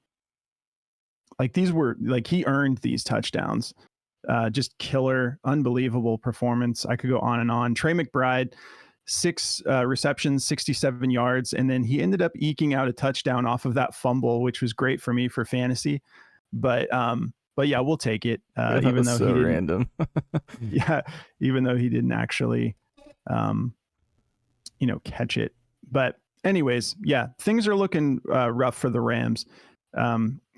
Speaker 2: these were like, he earned these touchdowns. Just killer, unbelievable performance. I could go on and on. Trey McBride, 6 receptions, 67 yards, and then he ended up eking out a touchdown off of that fumble, which was great for me for fantasy. But yeah, we'll take it. Even though
Speaker 3: so
Speaker 2: he didn't,
Speaker 3: random.
Speaker 2: yeah, even though he didn't actually, catch it. But anyways, yeah, things are looking rough for the Rams.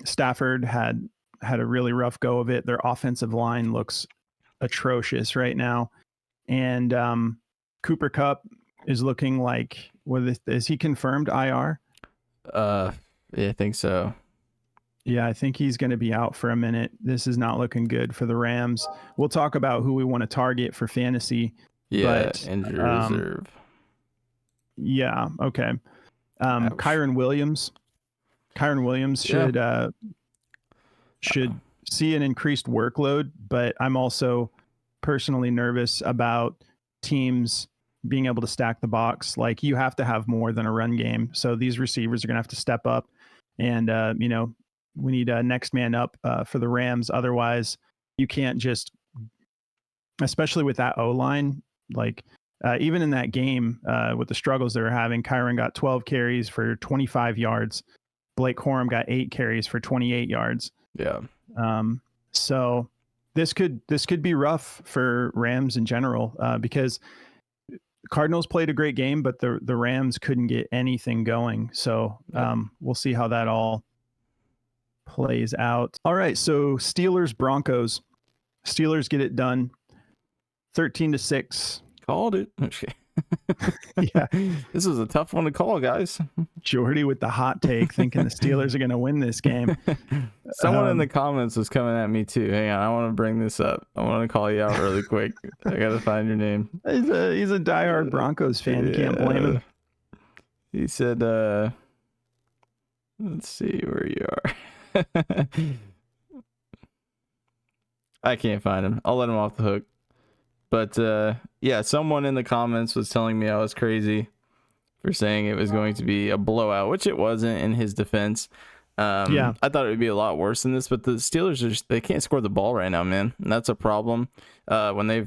Speaker 2: Stafford had a really rough go of it. Their offensive line looks atrocious right now. And Cooper Kupp is looking like, is he confirmed IR?
Speaker 3: Yeah, I think so.
Speaker 2: Yeah, I think he's going to be out for a minute. This is not looking good for the Rams. We'll talk about who we want to target for fantasy.
Speaker 3: Yeah,
Speaker 2: but,
Speaker 3: injury reserve.
Speaker 2: Yeah, okay. Kyron Williams should see an increased workload, but I'm also personally nervous about teams being able to stack the box. Like, you have to have more than a run game. So these receivers are going to have to step up, and we need a next man up for the Rams. Otherwise, you can't just, especially with that O-line, like even in that game with the struggles they were having, Kyron got 12 carries for 25 yards. Blake Corum got 8 carries for 28 yards.
Speaker 3: Yeah.
Speaker 2: So this could be rough for Rams in general, because Cardinals played a great game, but the Rams couldn't get anything going. So we'll see how that all plays out. All right, so Steelers Broncos. Steelers get it done, 13-6.
Speaker 3: Called it. Okay.
Speaker 2: Yeah,
Speaker 3: this was a tough one to call, guys.
Speaker 2: Jordy with the hot take, thinking the Steelers are going to win this game.
Speaker 3: Someone in the comments was coming at me too. Hang on, I want to bring this up. I want to call you out really quick. I gotta find your name.
Speaker 2: He's a diehard Broncos fan. You can't blame him.
Speaker 3: He said, let's see where you are. I can't find him. I'll let him off the hook. But yeah, someone in the comments was telling me I was crazy for saying it was going to be a blowout, which it wasn't, in his defense. Yeah, I thought it would be a lot worse than this, but the Steelers they can't score the ball right now, man. And that's a problem. When they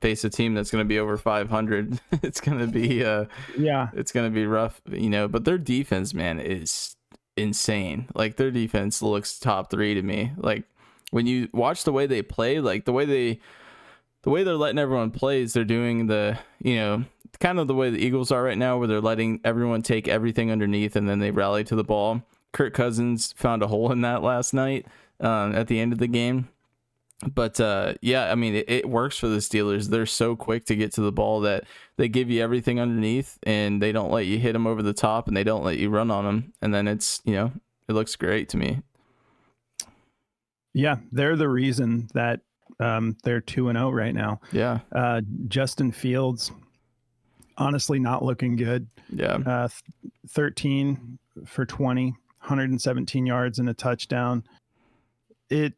Speaker 3: face a team that's going to be over 500, it's going to be it's going to be rough, But their defense, man, is insane. Like, their defense looks top 3 to me. Like, when you watch the way they play, like the way they're letting everyone play is they're doing the, kind of the way the Eagles are right now, where they're letting everyone take everything underneath and then they rally to the ball. Kirk Cousins found a hole in that last night at the end of the game. But yeah, I mean, it works for the Steelers. They're so quick to get to the ball that they give you everything underneath and they don't let you hit them over the top and they don't let you run on them. And then it's, it looks great to me.
Speaker 2: Yeah, they're the reason that they're 2-0 right now.
Speaker 3: Yeah.
Speaker 2: Justin Fields, honestly, not looking good.
Speaker 3: Yeah.
Speaker 2: 13 for 20, 117 yards and a touchdown. It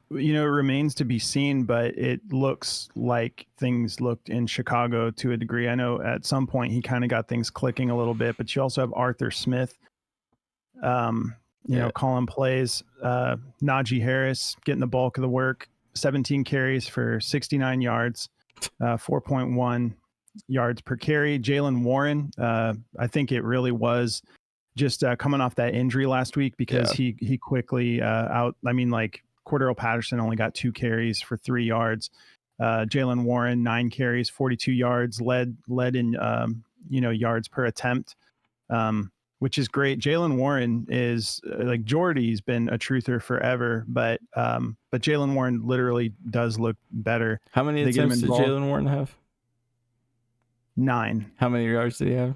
Speaker 2: remains to be seen, but it looks like things looked in Chicago to a degree. I know at some point he kind of got things clicking a little bit, but you also have Arthur Smith, calling plays. Najee Harris getting the bulk of the work, 17 carries for 69 yards, 4.1 yards per carry. Jaylen Warren, I think it really was just coming off that injury last week, because he quickly Cordero Patterson only got 2 carries for 3 yards. Jaylen Warren, 9 carries, 42 yards, led in yards per attempt, which is great. Jaylen Warren is like, Jordy's been a truther forever, but Jaylen Warren literally does look better.
Speaker 3: How many attempts did Jaylen Warren have?
Speaker 2: 9.
Speaker 3: How many yards did he have?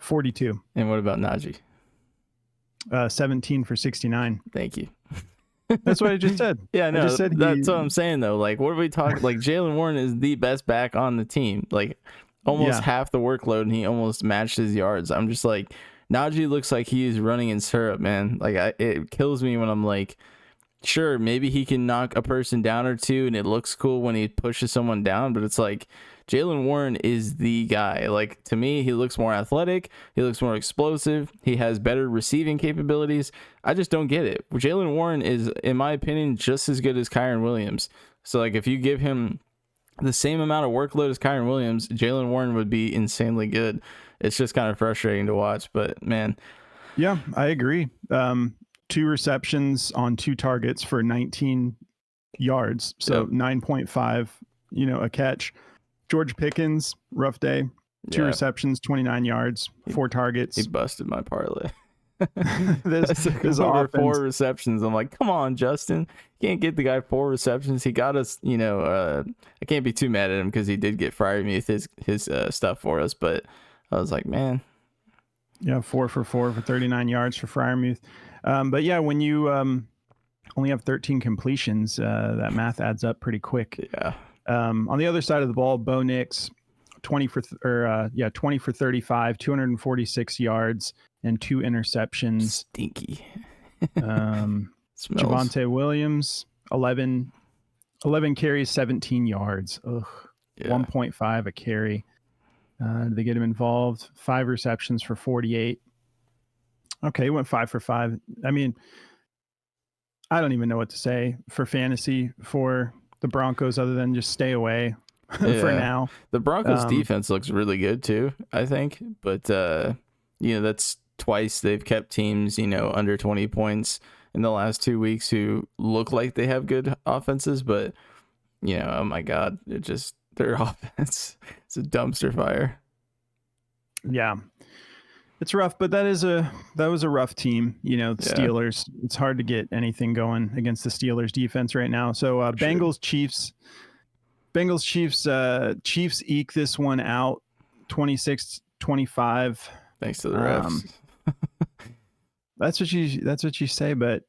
Speaker 2: 42.
Speaker 3: And what about Najee?
Speaker 2: 17 for 69.
Speaker 3: Thank you.
Speaker 2: That's what I just said.
Speaker 3: Yeah, no, that's what I'm saying though. Like, what are we talking? Like, Jaylen Warren is the best back on the team. Like, almost half the workload, and he almost matched his yards. I'm just like, Najee looks like he is running in syrup, man. Like it kills me when I'm like, sure, maybe he can knock a person down or two, and it looks cool when he pushes someone down, but it's like Jaylen Warren is the guy. Like, to me, he looks more athletic, he looks more explosive, he has better receiving capabilities. I just don't get it. Jaylen Warren is, in my opinion, just as good as Kyren Williams. So, like, if you give him the same amount of workload as Kyren Williams, Jaylen Warren would be insanely good. It's just kind of frustrating to watch, but man.
Speaker 2: Yeah, I agree. 2 receptions on 2 targets for 19 yards. So 9.5, a catch. George Pickens, rough day. 2 receptions, 29 yards, 4 targets.
Speaker 3: He busted my parlay.
Speaker 2: this
Speaker 3: over 4 receptions. I'm like, come on, Justin. You can't get the guy 4 receptions. He got us, I can't be too mad at him because he did get Freiermuth his stuff for us. But I was like, man.
Speaker 2: Yeah, 4 for 4 for 39 yards for Freiermuth. But yeah, when you only have 13 completions, that math adds up pretty quick.
Speaker 3: Yeah.
Speaker 2: On the other side of the ball, Bo Nix, 20 for 35, 246 yards and 2 interceptions.
Speaker 3: Stinky.
Speaker 2: Javonte Williams, 11 carries, 17 yards. Ugh. Yeah. 1.5 a carry. Did they get him involved? 5 receptions for 48. Okay, he went 5 for 5. I mean, I don't even know what to say for fantasy for the Broncos other than just stay away for now.
Speaker 3: The Broncos defense looks really good too, I think. But, that's twice they've kept teams, under 20 points in the last 2 weeks who look like they have good offenses. But, oh my God, their offense, it's a dumpster fire.
Speaker 2: Yeah. It's rough, but that was a rough team, the Steelers. It's hard to get anything going against the Steelers defense right now. So Bengals Chiefs eke this one out 26-25.
Speaker 3: Thanks to the refs.
Speaker 2: That's what you say, but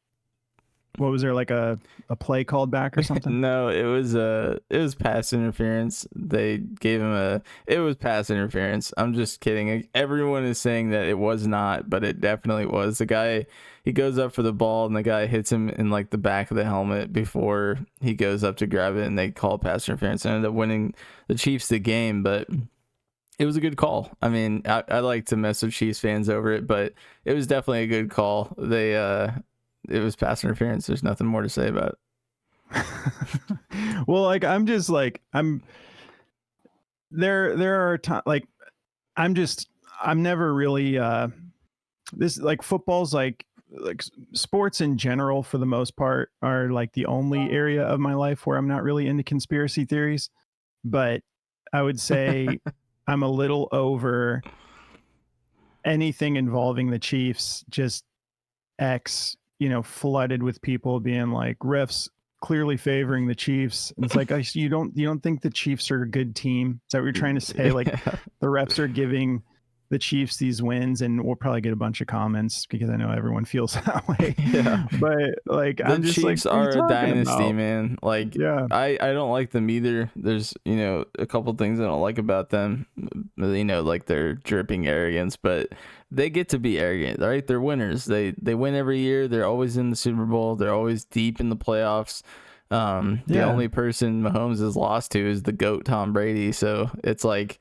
Speaker 2: what was there, like a play called back or something?
Speaker 3: No, it was pass interference. They gave him it was pass interference. I'm just kidding. Everyone is saying that it was not, but it definitely was. The guy, he goes up for the ball and the guy hits him in like the back of the helmet before he goes up to grab it, and they call pass interference and ended up winning the Chiefs the game, but it was a good call. I mean, I like to mess with Chiefs fans over it, but it was definitely a good call. It was pass interference. There's nothing more to say about it.
Speaker 2: Well, like, there are times, like, I'm never really, this, like, football's like sports in general, for the most part, are like the only area of my life where I'm not really into conspiracy theories. But I would say I'm a little over anything involving the Chiefs. Just flooded with people being like, refs clearly favoring the Chiefs. And it's like, you don't think the Chiefs are a good team? Is that what you're trying to say? Like, the refs are giving the Chiefs these wins, and we'll probably get a bunch of comments because I know everyone feels that way. Yeah. But like,
Speaker 3: the I'm just Chiefs like, are a dynasty, man. Like, yeah, I don't like them either. There's, a couple things I don't like about them, like their dripping arrogance, but they get to be arrogant, right? They're winners. They win every year. They're always in the Super Bowl. They're always deep in the playoffs. The only person Mahomes has lost to is the GOAT Tom Brady. So it's like,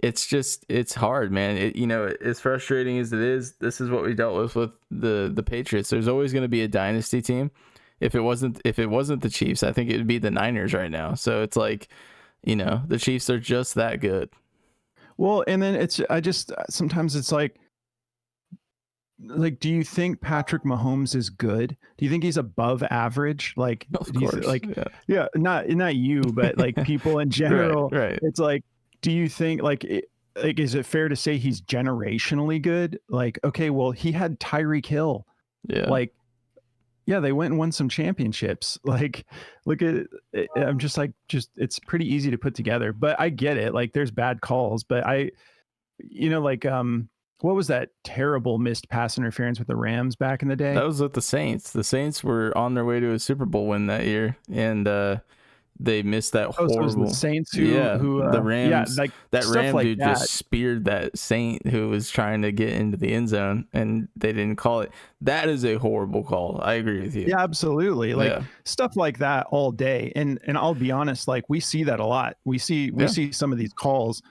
Speaker 3: it's hard, man. As frustrating as it is, this is what we dealt with the Patriots. There's always going to be a dynasty team. If it wasn't the Chiefs, I think it would be the Niners right now. So it's like, the Chiefs are just that good.
Speaker 2: Well, and then sometimes it's like, do you think Patrick Mahomes is good? Do you think he's above average? Like,
Speaker 3: of course.
Speaker 2: Not you, but like people in general.
Speaker 3: Right.
Speaker 2: It's like, do you think is it fair to say he's generationally good? Like, okay, well, he had Tyreek Hill.
Speaker 3: Yeah.
Speaker 2: Like, yeah, they went and won some championships. Like, look at it. I'm just like, it's pretty easy to put together, but I get it. Like, there's bad calls, but what was that terrible missed pass interference with the Rams back in the day?
Speaker 3: That was with the Saints. The Saints were on their way to a Super Bowl win that year, and they missed that
Speaker 2: So it was
Speaker 3: horrible
Speaker 2: the Saints
Speaker 3: the
Speaker 2: yeah,
Speaker 3: Rams.
Speaker 2: like
Speaker 3: That
Speaker 2: stuff
Speaker 3: Ram
Speaker 2: like
Speaker 3: dude
Speaker 2: that.
Speaker 3: just speared that Saint who was trying to get into the end zone, and they didn't call it. That is a horrible call. I agree with you.
Speaker 2: Yeah, absolutely. Like
Speaker 3: Yeah.
Speaker 2: stuff like that all day. And I'll be honest, like we see that a lot. We see some of these calls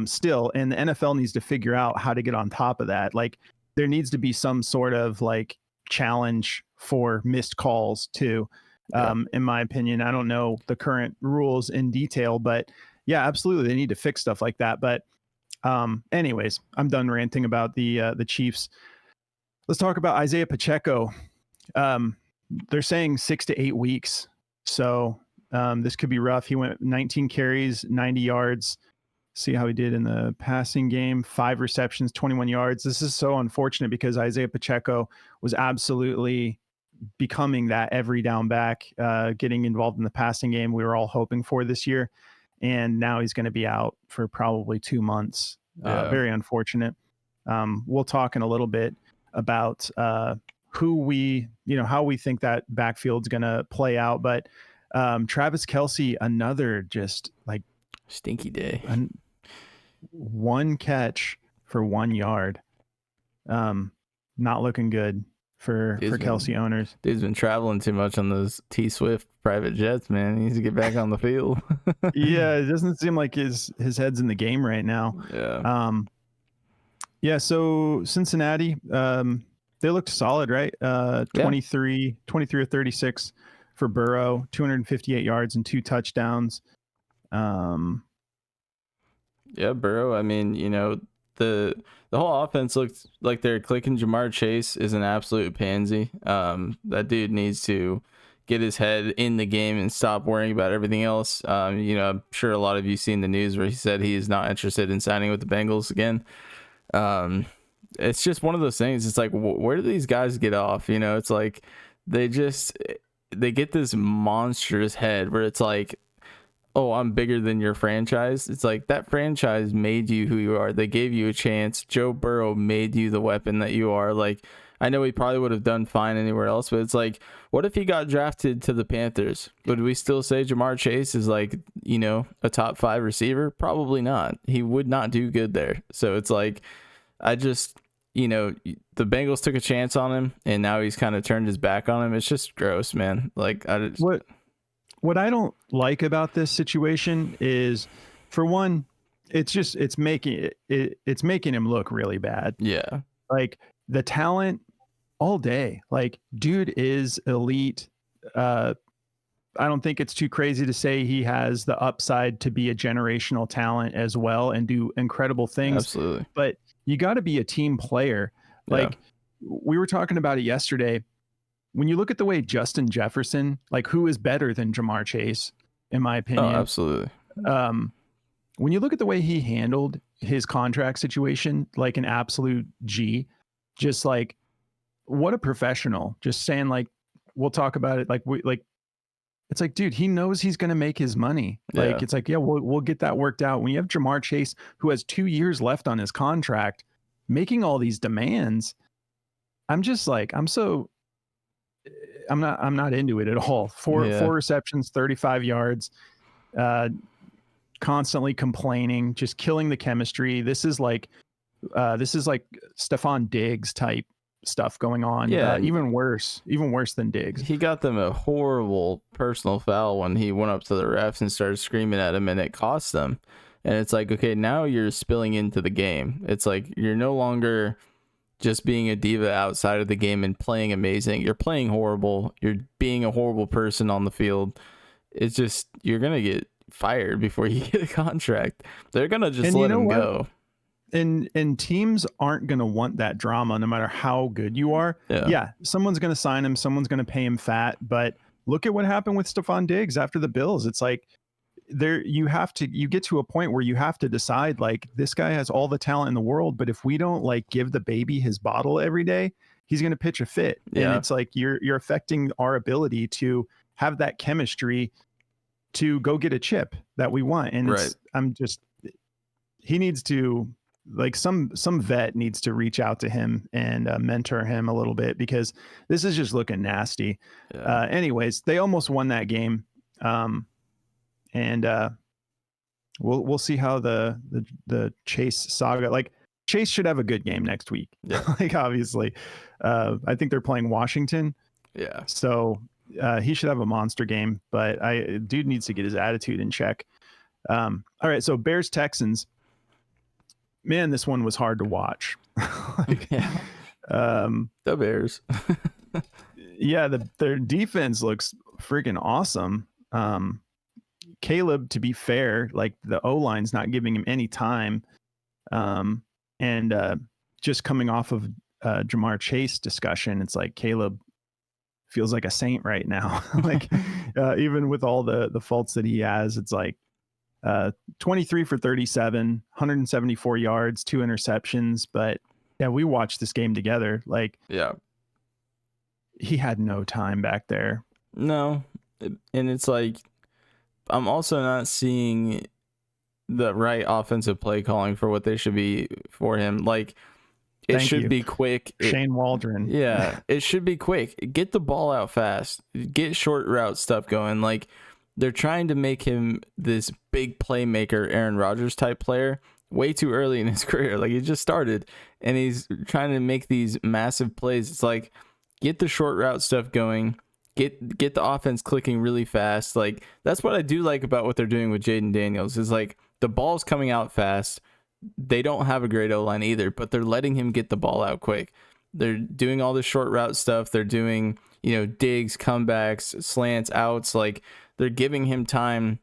Speaker 2: still, and the NFL needs to figure out how to get on top of that. Like there needs to be some sort of like challenge for missed calls too. In my opinion, I don't know the current rules in detail, but yeah, absolutely. They need to fix stuff like that. But anyways, I'm done ranting about the Chiefs. Let's talk about Isaiah Pacheco. They're saying 6 to 8 weeks. So this could be rough. He went 19 carries, 90 yards. See how he did in the passing game, 5 receptions, 21 yards. This is so unfortunate because Isaiah Pacheco was absolutely becoming that every down back, getting involved in the passing game we were all hoping for this year. And now he's going to be out for probably 2 months. Very unfortunate. We'll talk in a little bit about how we think that backfield's going to play out. But Travis Kelce, another just like
Speaker 3: stinky day.
Speaker 2: One catch for 1 yard. Not looking good for Kelce owners.
Speaker 3: Dude's been traveling too much on those T-Swift private jets, man. He needs to get back on the field.
Speaker 2: Yeah, it doesn't seem like his head's in the game right now.
Speaker 3: Yeah.
Speaker 2: So Cincinnati, they looked solid, right? 23 or 36 for Burrow, 258 yards and 2 touchdowns.
Speaker 3: Yeah, Burrow. I mean, the whole offense looks like they're clicking. Jamar Chase is an absolute pansy. That dude needs to get his head in the game and stop worrying about everything else. I'm sure a lot of you seen the news where he said he is not interested in signing with the Bengals again. It's just one of those things. It's like, where do these guys get off? It's like they get this monstrous head where it's like, oh, I'm bigger than your franchise. It's like that franchise made you who you are. They gave you a chance. Joe Burrow made you the weapon that you are. Like, I know he probably would have done fine anywhere else, but it's like, what if he got drafted to the Panthers? Would we still say Jamar Chase is like, a top 5 receiver? Probably not. He would not do good there. So it's like, I just, the Bengals took a chance on him and now he's kind of turned his back on him. It's just gross, man. Like,
Speaker 2: What I don't like about this situation is, for one, it's making him look really bad.
Speaker 3: Yeah.
Speaker 2: Like the talent all day, like dude is elite. I don't think it's too crazy to say he has the upside to be a generational talent as well and do incredible things.
Speaker 3: Absolutely.
Speaker 2: But you got to be a team player. Like we were talking about it yesterday. When you look at the way Justin Jefferson, like who is better than Jamar Chase, in my opinion.
Speaker 3: Oh, absolutely.
Speaker 2: When you look at the way he handled his contract situation, like an absolute G, just like what a professional. Just saying, like, we'll talk about it. It's like, dude, he knows he's going to make his money. Like, it's like, yeah, we'll get that worked out. When you have Jamar Chase, who has 2 years left on his contract, making all these demands, I'm just like, I'm not into it at all. Four receptions, 35 yards, constantly complaining, just killing the chemistry. This is like Stephon Diggs type stuff going on.
Speaker 3: Yeah.
Speaker 2: Even worse than Diggs.
Speaker 3: He got them a horrible personal foul when he went up to the refs and started screaming at him, and it cost them. And it's like, okay, now you're spilling into the game. It's like, you're no longer just being a diva outside of the game and playing amazing. You're playing horrible. You're being a horrible person on the field. It's just, you're going to get fired before you get a contract. They're going to just let him go.
Speaker 2: And teams aren't going to want that drama no matter how good you are. Yeah, someone's going to sign him. Someone's going to pay him fat. But look at what happened with Stephon Diggs after the Bills. It's like, you get to a point where you have to decide, like, this guy has all the talent in the world, but if we don't like give the baby his bottle every day, he's going to pitch a fit. And it's like you're affecting our ability to have that chemistry to go get a chip that we want. And he needs to, like, some vet needs to reach out to him and mentor him a little bit, because this is just looking nasty. Anyways, they almost won that game. and we'll see how the Chase saga, like Chase should have a good game next week.
Speaker 3: Yeah.
Speaker 2: Like obviously, I think they're playing Washington.
Speaker 3: Yeah.
Speaker 2: So he should have a monster game, but dude needs to get his attitude in check. All right, so Bears Texans. Man, this one was hard to watch. Like,
Speaker 3: Yeah. The Bears.
Speaker 2: yeah, their defense looks freaking awesome. Caleb, to be fair, like the O-line's not giving him any time. And just coming off of Jamar Chase discussion, it's like Caleb feels like a saint right now. Like even with all the faults that he has, it's like 23 for 37, 174 yards, 2 interceptions. But yeah, we watched this game together. Like,
Speaker 3: yeah,
Speaker 2: he had no time back there.
Speaker 3: No. And it's like, I'm also not seeing the right offensive play calling for what they should be for him. Like, it should be quick.
Speaker 2: Shane Waldron.
Speaker 3: Yeah, it should be quick. Get the ball out fast. Get short route stuff going. Like, they're trying to make him this big playmaker, Aaron Rodgers type player way too early in his career. Like, he just started and he's trying to make these massive plays. It's like, get the short route stuff going. Get the offense clicking really fast. Like, that's what I do like about what they're doing with Jaden Daniels is like the ball's coming out fast. They don't have a great O-line either, but they're letting him get the ball out quick. They're doing all the short route stuff. They're doing, digs, comebacks, slants, outs. Like, they're giving him time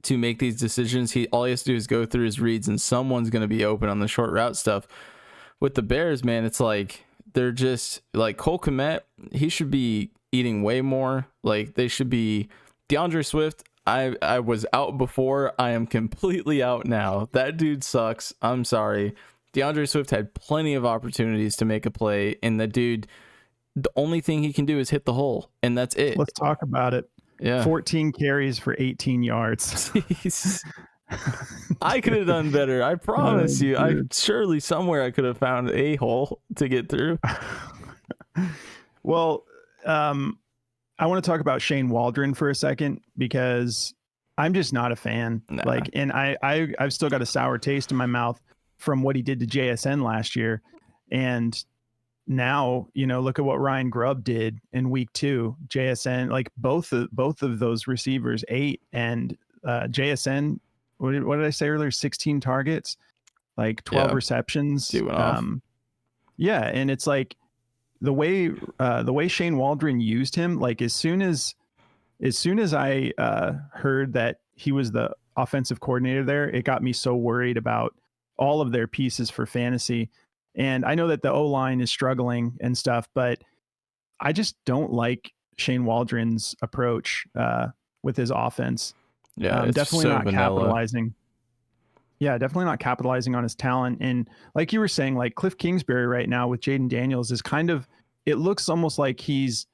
Speaker 3: to make these decisions. All he has to do is go through his reads, and someone's going to be open on the short route stuff. With the Bears, man, it's like they're just like Cole Kmet. He should be eating way more. Like, they should be DeAndre Swift. I was out before. I am completely out now. That dude sucks. I'm sorry. DeAndre Swift had plenty of opportunities to make a play, and the dude, the only thing he can do is hit the hole, and that's it.
Speaker 2: Let's talk about it.
Speaker 3: Yeah.
Speaker 2: 14 carries for 18 yards.
Speaker 3: Jeez. I could have done better. I promise you. Surely somewhere I could have found a hole to get through.
Speaker 2: Well, I want to talk about Shane Waldron for a second because I'm just not a fan.
Speaker 3: Nah.
Speaker 2: Like, and I've still got a sour taste in my mouth from what he did to JSN last year. And now, look at what Ryan Grubb did in week 2. JSN, like both of those receivers ate, and JSN, what did I say earlier? 16 targets, like 12 receptions. Yeah. And it's like, the way Shane Waldron used him, like as soon as I heard that he was the offensive coordinator there, it got me so worried about all of their pieces for fantasy. And I know that the O-line is struggling and stuff, but I just don't like Shane Waldron's approach with his offense.
Speaker 3: Yeah, it's
Speaker 2: definitely
Speaker 3: so
Speaker 2: not
Speaker 3: vanilla.
Speaker 2: capitalizing. Yeah, definitely not capitalizing on his talent. And like you were saying, like Cliff Kingsbury right now with Jaden Daniels is kind of, it looks almost like he's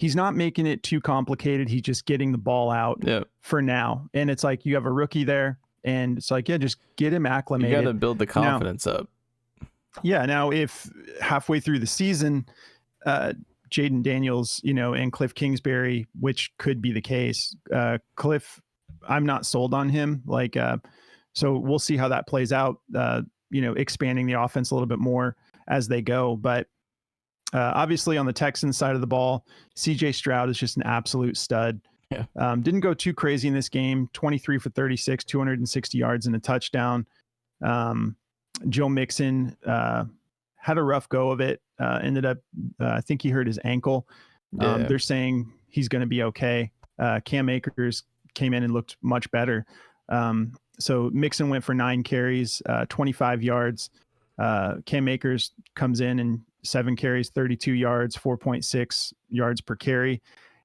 Speaker 2: not making it too complicated. He's just getting the ball out for now. And it's like, you have a rookie there and it's like, yeah, just get him acclimated.
Speaker 3: You got to build the confidence up.
Speaker 2: Yeah. Now, if halfway through the season, Jaden Daniels, and Cliff Kingsbury, which could be the case, Cliff, I'm not sold on him. Like, so we'll see how that plays out, expanding the offense a little bit more as they go. But obviously on the Texans side of the ball, CJ Stroud is just an absolute stud.
Speaker 3: Yeah.
Speaker 2: Didn't go too crazy in this game, 23 for 36, 260 yards and a touchdown. Joe Mixon had a rough go of it, ended up, I think he hurt his ankle. They're saying he's going to be okay. Cam Akers came in and looked much better. So Mixon went for 9 carries, 25 yards. Cam Akers comes in and 7 carries, 32 yards, 4.6 yards per carry.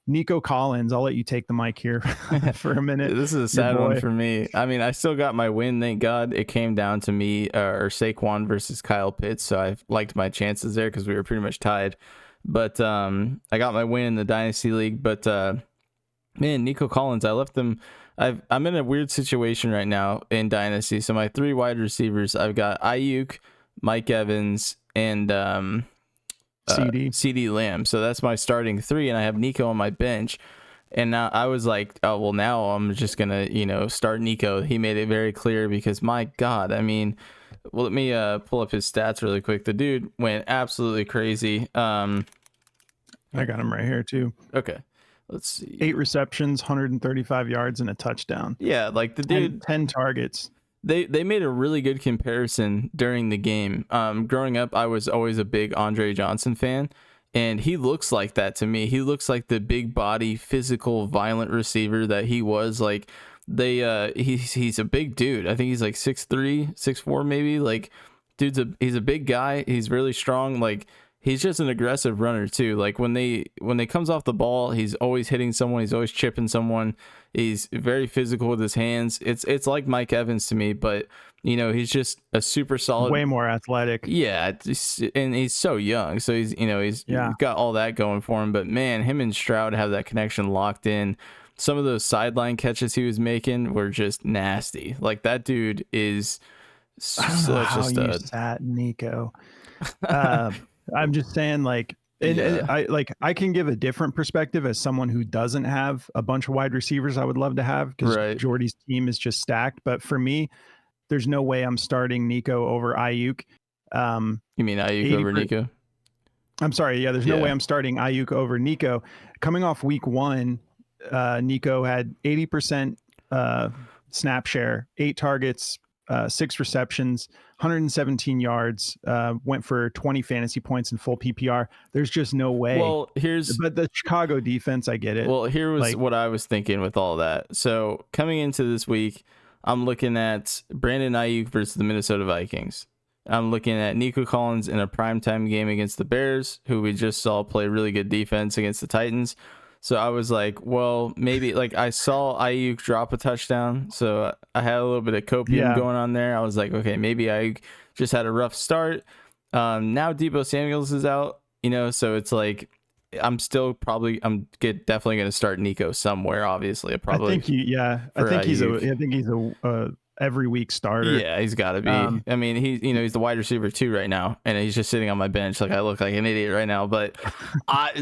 Speaker 2: Nico Collins, I'll let you take the mic here for a minute.
Speaker 3: This is a sad one for me. I mean, I still got my win, thank God. It came down to me or Saquon versus Kyle Pitts, so I liked my chances there because we were pretty much tied. But I got my win in the Dynasty League. But man, Nico Collins, I left them. I'm in a weird situation right now in Dynasty. So my 3 wide receivers, I've got Ayuk, Mike Evans, and CD Lamb. So that's my starting 3, and I have Nico on my bench. And now I was like, oh, well, now I'm just going to, start Nico. He made it very clear because, my God, I mean, well, let me pull up his stats really quick. The dude went absolutely crazy.
Speaker 2: I got him right here too.
Speaker 3: Okay. Let's see.
Speaker 2: 8 receptions, 135 yards, and a touchdown.
Speaker 3: Yeah, like the dude.
Speaker 2: 10 targets.
Speaker 3: They made a really good comparison during the game. Growing up, I was always a big Andre Johnson fan. And he looks like that to me. He looks like the big body, physical, violent receiver that he was. Like he's a big dude. I think he's like 6'3", 6'4", maybe. Like, he's a big guy. He's really strong. Like, he's just an aggressive runner too. Like when they comes off the ball, he's always hitting someone. He's always chipping someone. He's very physical with his hands. It's like Mike Evans to me, but he's just a super solid,
Speaker 2: way more athletic.
Speaker 3: Yeah, and he's so young, so he's got all that going for him. But man, him and Stroud have that connection locked in. Some of those sideline catches he was making were just nasty. Like, that dude is such a stud.
Speaker 2: You sat Nico. I'm just saying, like, I can give a different perspective as someone who doesn't have a bunch of wide receivers I would love to have, because Jordy's team is just stacked. But for me, there's no way I'm starting Nico over Ayuk.
Speaker 3: You mean Ayuk over Nico?
Speaker 2: I'm sorry. Yeah, there's no way I'm starting Ayuk over Nico. Coming off week 1, Nico had 80% snap share, 8 targets, 6 receptions, 117 yards, went for 20 fantasy points in full PPR. There's just no way.
Speaker 3: Well,
Speaker 2: but the Chicago defense, I get it.
Speaker 3: Well, here was what I was thinking with all that. So coming into this week, I'm looking at Brandon Ayuk versus the Minnesota Vikings. I'm looking at Nico Collins in a primetime game against the Bears, who we just saw play really good defense against the Titans. So I was like, well, maybe, like, I saw Ayuk drop a touchdown, so I had a little bit of copium going on there. I was like, okay, maybe Ayuk just had a rough start. Now Deebo Samuels is out, so it's like, I'm definitely going to start Nico somewhere. Obviously, I think he's
Speaker 2: a every week starter.
Speaker 3: Yeah, he's got to be. I mean, he's the wide receiver 2 right now, and he's just sitting on my bench. Like, I look like an idiot right now, but I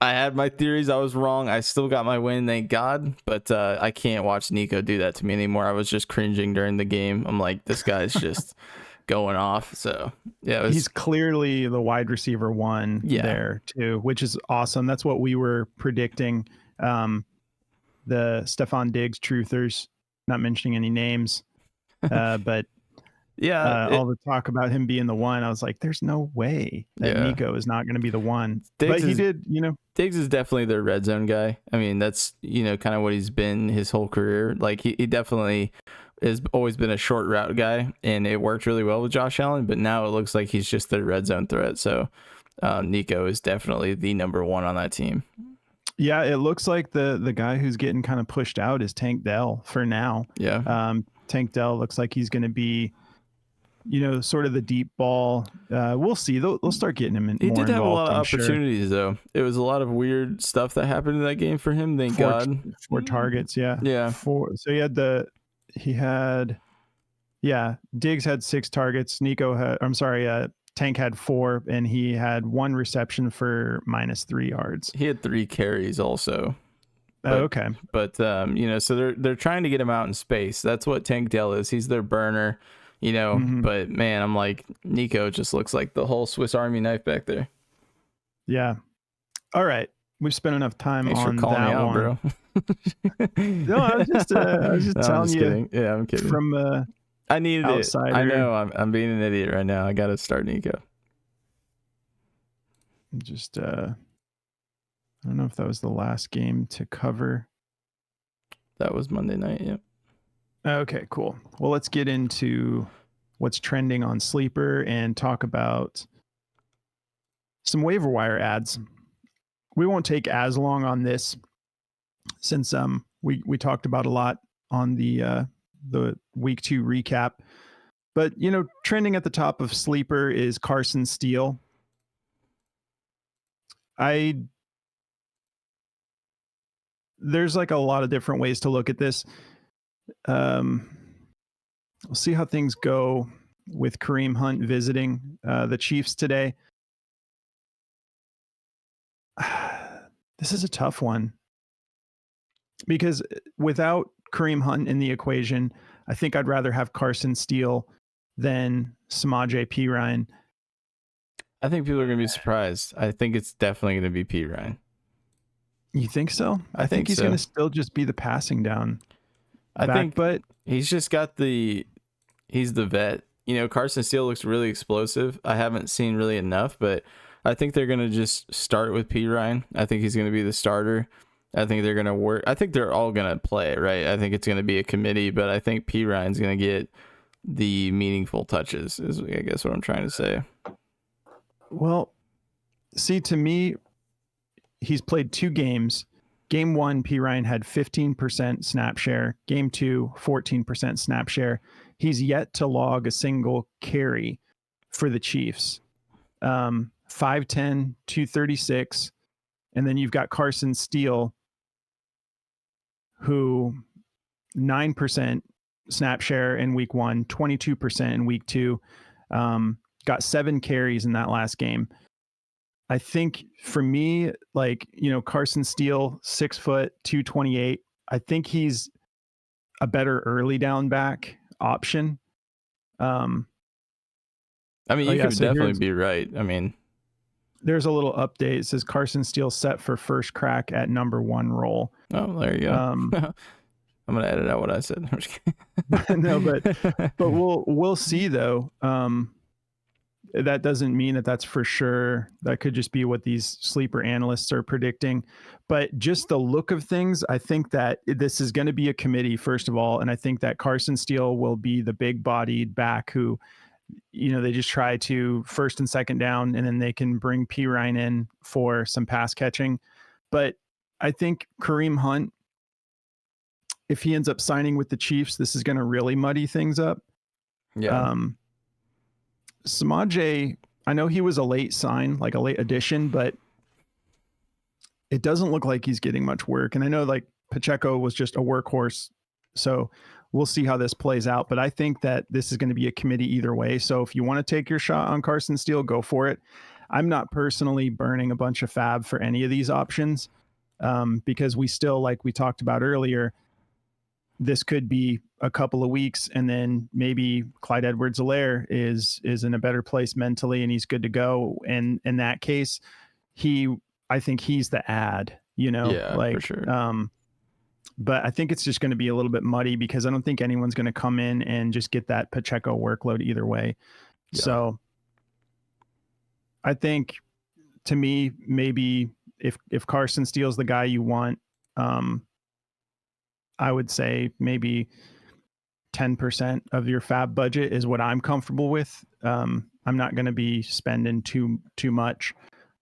Speaker 3: had my theories. I was wrong. I still got my win, thank God. But I can't watch Nico do that to me anymore. I was just cringing during the game. I'm like, this guy's just going off. So yeah,
Speaker 2: he's clearly the wide receiver 1 there too, which is awesome. That's what we were predicting. The Stephon Diggs truthers, not mentioning any names, but all the talk about him being the one, I was like, there's no way that Nico is not going to be the one. Diggs
Speaker 3: Diggs is definitely their red zone guy. I mean, that's kind of what he's been his whole career. Like, he definitely has always been a short route guy, and it worked really well with Josh Allen, but now it looks like he's just the red zone threat. So Nico is definitely the number 1 on that team.
Speaker 2: Yeah, it looks like the guy who's getting kind of pushed out is Tank Dell for now.
Speaker 3: Yeah.
Speaker 2: Tank Dell looks like he's going to be, sort of the deep ball. We'll see. They'll start getting him in. He did have a lot of
Speaker 3: opportunities, though. It was a lot of weird stuff that happened in that game for him. Thank God.
Speaker 2: 4 targets. Yeah.
Speaker 3: Yeah.
Speaker 2: 4. So Diggs had 6 targets. Tank had 4, and he had 1 reception for -3 yards.
Speaker 3: He had 3 carries also.
Speaker 2: Okay.
Speaker 3: But so they're trying to get him out in space. That's what Tank Dell is. He's their burner, But man, I'm like, Nico just looks like the whole Swiss Army knife back there.
Speaker 2: Yeah. All right. We've spent enough time on that
Speaker 3: out,
Speaker 2: one,
Speaker 3: bro.
Speaker 2: No, I was just telling you.
Speaker 3: Kidding. Yeah, I'm kidding.
Speaker 2: From
Speaker 3: I needed
Speaker 2: outsider.
Speaker 3: it. I know. I'm being an idiot right now. I got to start Nico.
Speaker 2: Just I don't know if that was the last game to cover.
Speaker 3: That was Monday night. Yep.
Speaker 2: Okay, cool. Well, let's get into what's trending on Sleeper and talk about some waiver wire ads. We won't take as long on this since we talked about a lot on the week 2 recap. But trending at the top of Sleeper is Carson Steele. There's like a lot of different ways to look at this. We'll see how things go with Kareem Hunt visiting the Chiefs today. This is a tough one. because without Kareem Hunt in the equation, I think I'd rather have Carson Steele than Samaje Perine.
Speaker 3: I think people are going to be surprised. I think it's definitely going to be Perine.
Speaker 2: You think so? I think he's
Speaker 3: so.
Speaker 2: going to still just be the passing down
Speaker 3: I
Speaker 2: back,
Speaker 3: think
Speaker 2: but
Speaker 3: he's just got he's the vet. You know, Carson Steele looks really explosive. I haven't seen really enough, but I think they're going to just start with Perine. I think he's going to be the starter. I think they're going to work. I think they're all going to play, right? I think it's going to be a committee, but I think Perine's going to get the meaningful touches, is I guess what I'm trying to say.
Speaker 2: Well, see, to me, he's played 2 games. Game 1, Perine had 15% snap share. Game 2, 14% snap share. He's yet to log a single carry for the Chiefs. 5'10", 236. And then you've got Carson Steele, who 9% snap share in week 1, 22% in week 2. Got 7 carries in that last game. I think for me, like, you know, Carson Steele, 6 foot, 228. I think he's a better early down back option.
Speaker 3: I mean, you could definitely be right. I mean,
Speaker 2: there's a little update. It says Carson Steele set for first crack at number 1 role.
Speaker 3: Oh, there you go. I'm gonna edit out what I said.
Speaker 2: No, but we'll see though. That doesn't mean that that's for sure. That could just be what these sleeper analysts are predicting. But just the look of things, I think that this is going to be a committee, first of all. And I think that Carson Steele will be the big bodied back who, you know, they just try to first and second down, and then they can bring Perine in for some pass catching. But I think Kareem Hunt, if he ends up signing with the Chiefs, this is going to really muddy things up.
Speaker 3: Yeah.
Speaker 2: Samaje, I know he was a late sign, like a late addition, but it doesn't look like he's getting much work. And I know like Pacheco was just a workhorse, so we'll see how this plays out. But I think that this is going to be a committee either way. So if you want to take your shot on Carson Steele, go for it. I'm not personally burning a bunch of fab for any of these options because we still, like we talked about earlier, this could be a couple of weeks, and then maybe Clyde Edwards-Helaire is in a better place mentally, and he's good to go. And in that case, I think he's the ad, you know,
Speaker 3: yeah,
Speaker 2: like,
Speaker 3: for sure.
Speaker 2: But I think it's just going to be a little bit muddy because I don't think anyone's going to come in and just get that Pacheco workload either way. Yeah. So I think, to me, maybe if Carson Steele's the guy you want, I would say maybe 10% of your fab budget is what I'm comfortable with. I'm not going to be spending too much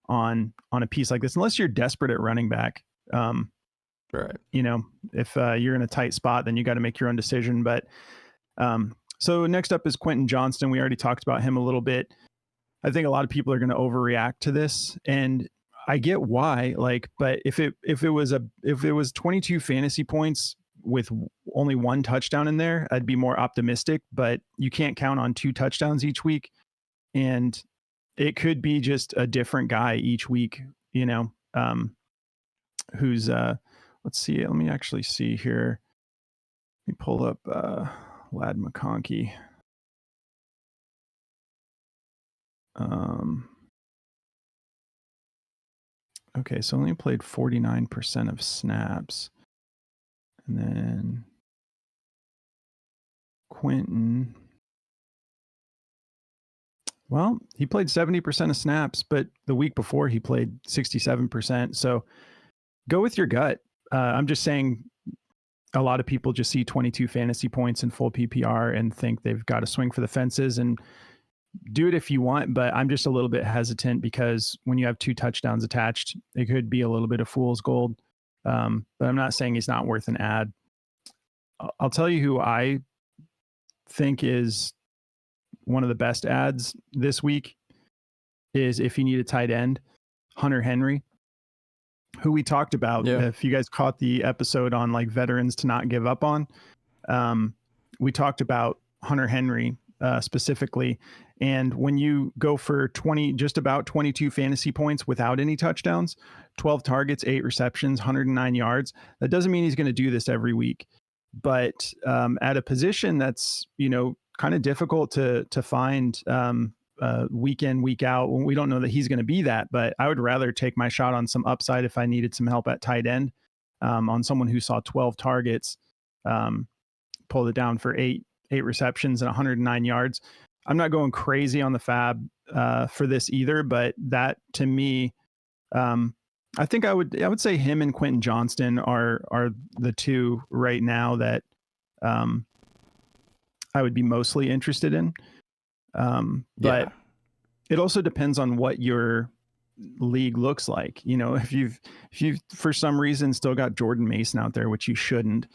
Speaker 2: on a piece like this unless you're desperate at running back.
Speaker 3: Right.
Speaker 2: You know, if you're in a tight spot, then you got to make your own decision. But so next up is Quentin Johnston. We already talked about him a little bit. I think a lot of people are going to overreact to this, and I get why. Like, but if it was 22 fantasy points with only 1 touchdown in there, I'd be more optimistic. But you can't count on 2 touchdowns each week, and it could be just a different guy each week. You know, who's let's see. Let me actually see here. Let me pull up Lad McConkey. Okay, so only played 49% of snaps. And then Quentin. Well, he played 70% of snaps, but the week before he played 67%. So go with your gut. I'm just saying a lot of people just see 22 fantasy points in full PPR and think they've got to swing for the fences, and do it if you want. But I'm just a little bit hesitant because when you have 2 touchdowns attached, it could be a little bit of fool's gold. But I'm not saying he's not worth an ad. I'll tell you who I think is one of the best ads this week is, if you need a tight end, Hunter Henry, who we talked about. Yeah. If you guys caught the episode on like veterans to not give up on, we talked about Hunter Henry specifically. And when you go for just about 22 fantasy points without any touchdowns, 12 targets, 8 receptions, 109 yards, that doesn't mean he's going to do this every week. But at a position that's, kind of difficult to find week in, week out, when we don't know that he's going to be that. But I would rather take my shot on some upside if I needed some help at tight end, on someone who saw 12 targets, pulled it down for eight receptions and 109 yards. I'm not going crazy on the fab for this either, but that to me, I think I would say him and Quentin Johnston are the two right now that I would be mostly interested in. But it also depends on what your league looks like. If you've for some reason still got Jordan Mason out there, which you shouldn't,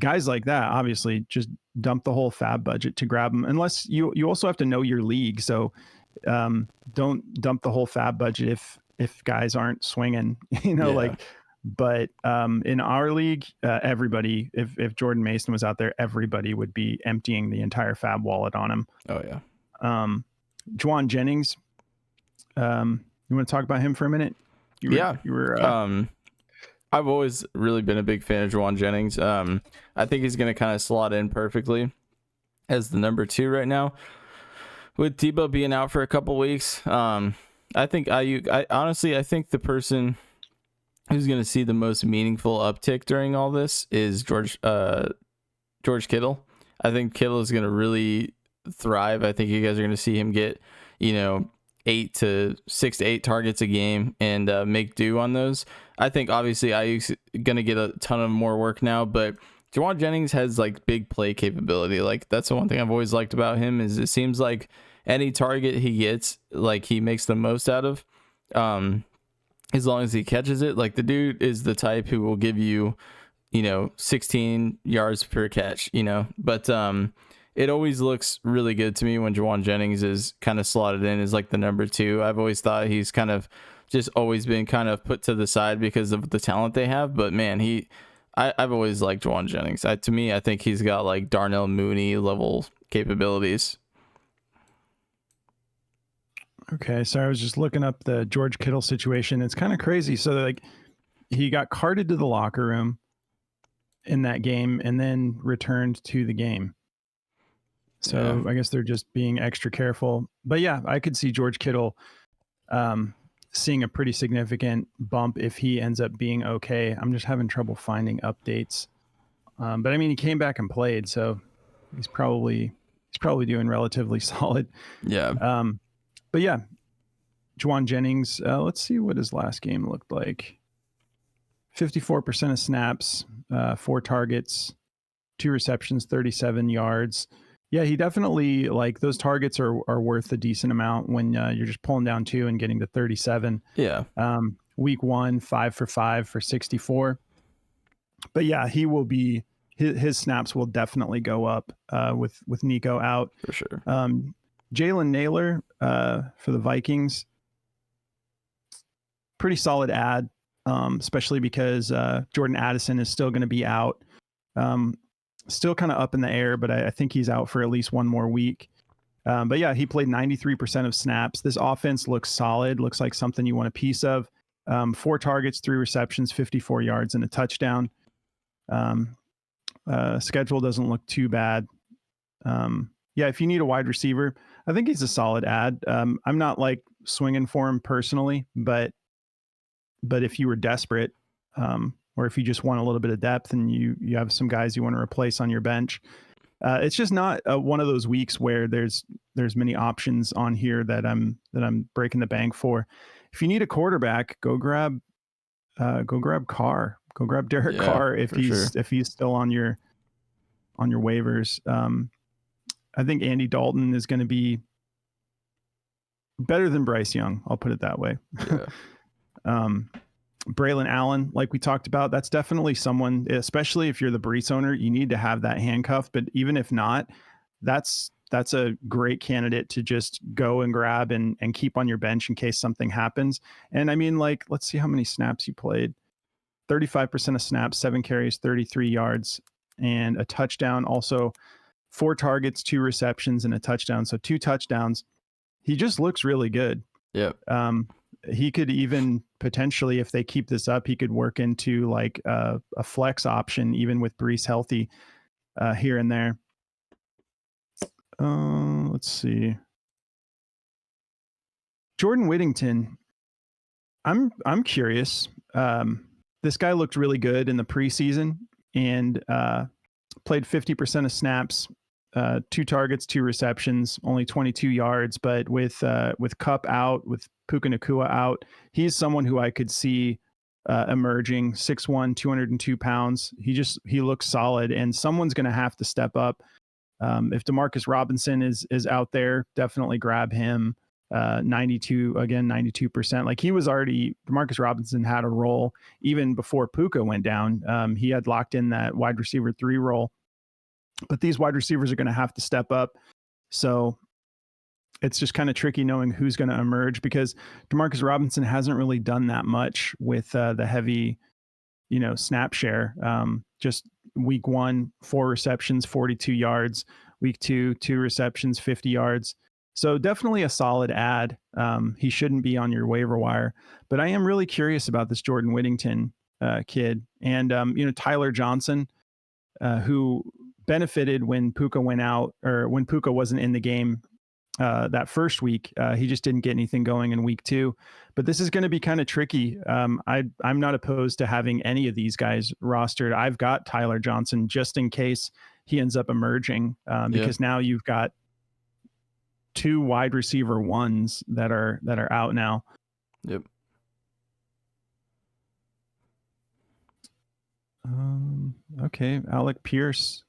Speaker 2: guys like that, obviously just dump the whole fab budget to grab them, unless you also have to know your league. So don't dump the whole fab budget if guys aren't swinging, but in our league, everybody, if Jordan Mason was out there, everybody would be emptying the entire fab wallet on him.
Speaker 3: Oh yeah.
Speaker 2: Juwan Jennings, you want to talk about him for a minute? You were
Speaker 3: I've always really been a big fan of Juwan Jennings. I think he's going to kind of slot in perfectly as the number 2 right now, with Debo being out for a couple weeks. I think I think the person who's going to see the most meaningful uptick during all this is George Kittle. I think Kittle is going to really thrive. I think you guys are going to see him get, 6 to 8 targets a game and make do on those. I think obviously Ayuk's going to get a ton of more work now, but Juwan Jennings has like big play capability. Like that's the one thing I've always liked about him, is it seems like any target he gets, like he makes the most out of, as long as he catches it. Like the dude is the type who will give you, 16 yards per catch, but it always looks really good to me when Juwan Jennings is kind of slotted in as like the number 2. I've always thought he's kind of just always been kind of put to the side because of the talent they have. But man, I've always liked Juwan Jennings. To me, I think he's got like Darnell Mooney level capabilities.
Speaker 2: Okay, so I was just looking up the George Kittle situation. It's kind of crazy. So like he got carted to the locker room in that game and then returned to the game. So yeah. I guess they're just being extra careful. But yeah, I could see George Kittle seeing a pretty significant bump if he ends up being okay. I'm just having trouble finding updates. But I mean, he came back and played, so he's probably doing relatively solid.
Speaker 3: Yeah.
Speaker 2: But yeah, Juwan Jennings, let's see what his last game looked like. 54% of snaps, 4 targets, 2 receptions, 37 yards. Yeah, he definitely, like, those targets are worth a decent amount when you're just pulling down 2 and getting to 37.
Speaker 3: Yeah.
Speaker 2: Week 1, 5 for 5 for 64. But yeah, he will be, his snaps will definitely go up with Nico out.
Speaker 3: For sure.
Speaker 2: Jalen Naylor for the Vikings, pretty solid ad, especially because Jordan Addison is still going to be out. Still kind of up in the air, but I think he's out for at least one more week. But yeah, he played 93% of snaps. This offense looks solid, looks like something you want a piece of. 4 targets, 3 receptions, 54 yards, and a touchdown. Schedule doesn't look too bad. Yeah, if you need a wide receiver, I think he's a solid ad. I'm not like swinging for him personally, but if you were desperate, or if you just want a little bit of depth and you have some guys you want to replace on your bench, it's just not one of those weeks where there's many options on here that I'm breaking the bank for. If you need a quarterback, go grab Carr. Go grab Derek Carr if he's still on your waivers. I think Andy Dalton is going to be better than Bryce Young. I'll put it that way. Yeah. Braylon Allen, like we talked about, that's definitely someone, especially if you're the Brees owner, you need to have that handcuff. But even if not, that's a great candidate to just go and grab and keep on your bench in case something happens. And I mean, like, let's see how many snaps he played. 35% of snaps, 7 carries, 33 yards, and a touchdown. Also, 4 targets, 2 receptions, and a touchdown. So 2 touchdowns. He just looks really good.
Speaker 3: Yep.
Speaker 2: He could even potentially, if they keep this up, he could work into like a flex option, even with Brees healthy here and there. Let's see. Jordan Whittington. I'm curious. This guy looked really good in the preseason and played 50% of snaps, 2 targets, 2 receptions, only 22 yards. But with Kupp out, with Puka Nacua out, he's someone who I could see emerging. 6'1", 202 pounds. He looks solid, and someone's going to have to step up. If Demarcus Robinson is out there, definitely grab him. 92%. Like Demarcus Robinson had a role even before Puka went down. He had locked in that wide receiver 3 role, but these wide receivers are going to have to step up. So it's just kind of tricky knowing who's going to emerge, because Demarcus Robinson hasn't really done that much with the heavy, snap share. Just week 1, 4 receptions, 42 yards. Week 2, 2 receptions, 50 yards. So definitely a solid ad. He shouldn't be on your waiver wire, but I am really curious about this Jordan Whittington kid. And, Tyler Johnson, who benefited when Puka went out, or when Puka wasn't in the game that first week. He just didn't get anything going in week 2, but this is going to be kind of tricky. I'm not opposed to having any of these guys rostered. I've got Tyler Johnson just in case he ends up emerging, because now you've got 2 wide receiver 1s that are out now.
Speaker 3: Yep.
Speaker 2: Okay. Alec Pierce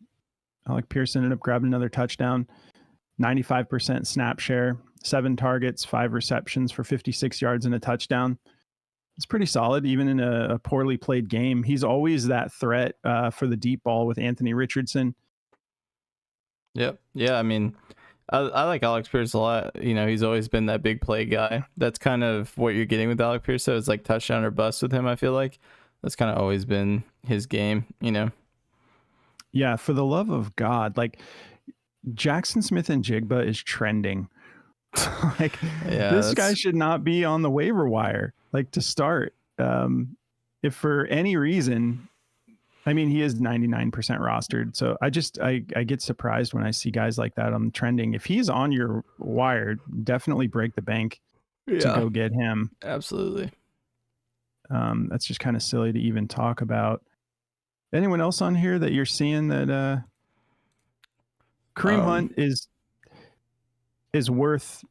Speaker 2: ended up grabbing another touchdown. 95% snap share, 7 targets, 5 receptions for 56 yards and a touchdown. It's pretty solid, even in a poorly played game. He's always that threat for the deep ball with Anthony Richardson.
Speaker 3: Yep. Yeah. I mean, I like Alex Pierce a lot. He's always been that big play guy. That's kind of what you're getting with Alex Pierce. So it's like touchdown or bust with him. I feel like that's kind of always been his game,
Speaker 2: Yeah. For the love of God, like Jackson Smith and Jigba is trending. This guy should not be on the waiver wire, like, to start. If for any reason, I mean, he is 99% rostered. So I get surprised when I see guys like that on trending. If he's on your wire, definitely break the bank to go get him.
Speaker 3: Absolutely.
Speaker 2: That's just kind of silly to even talk about. Anyone else on here that you're seeing that Kareem Hunt is worth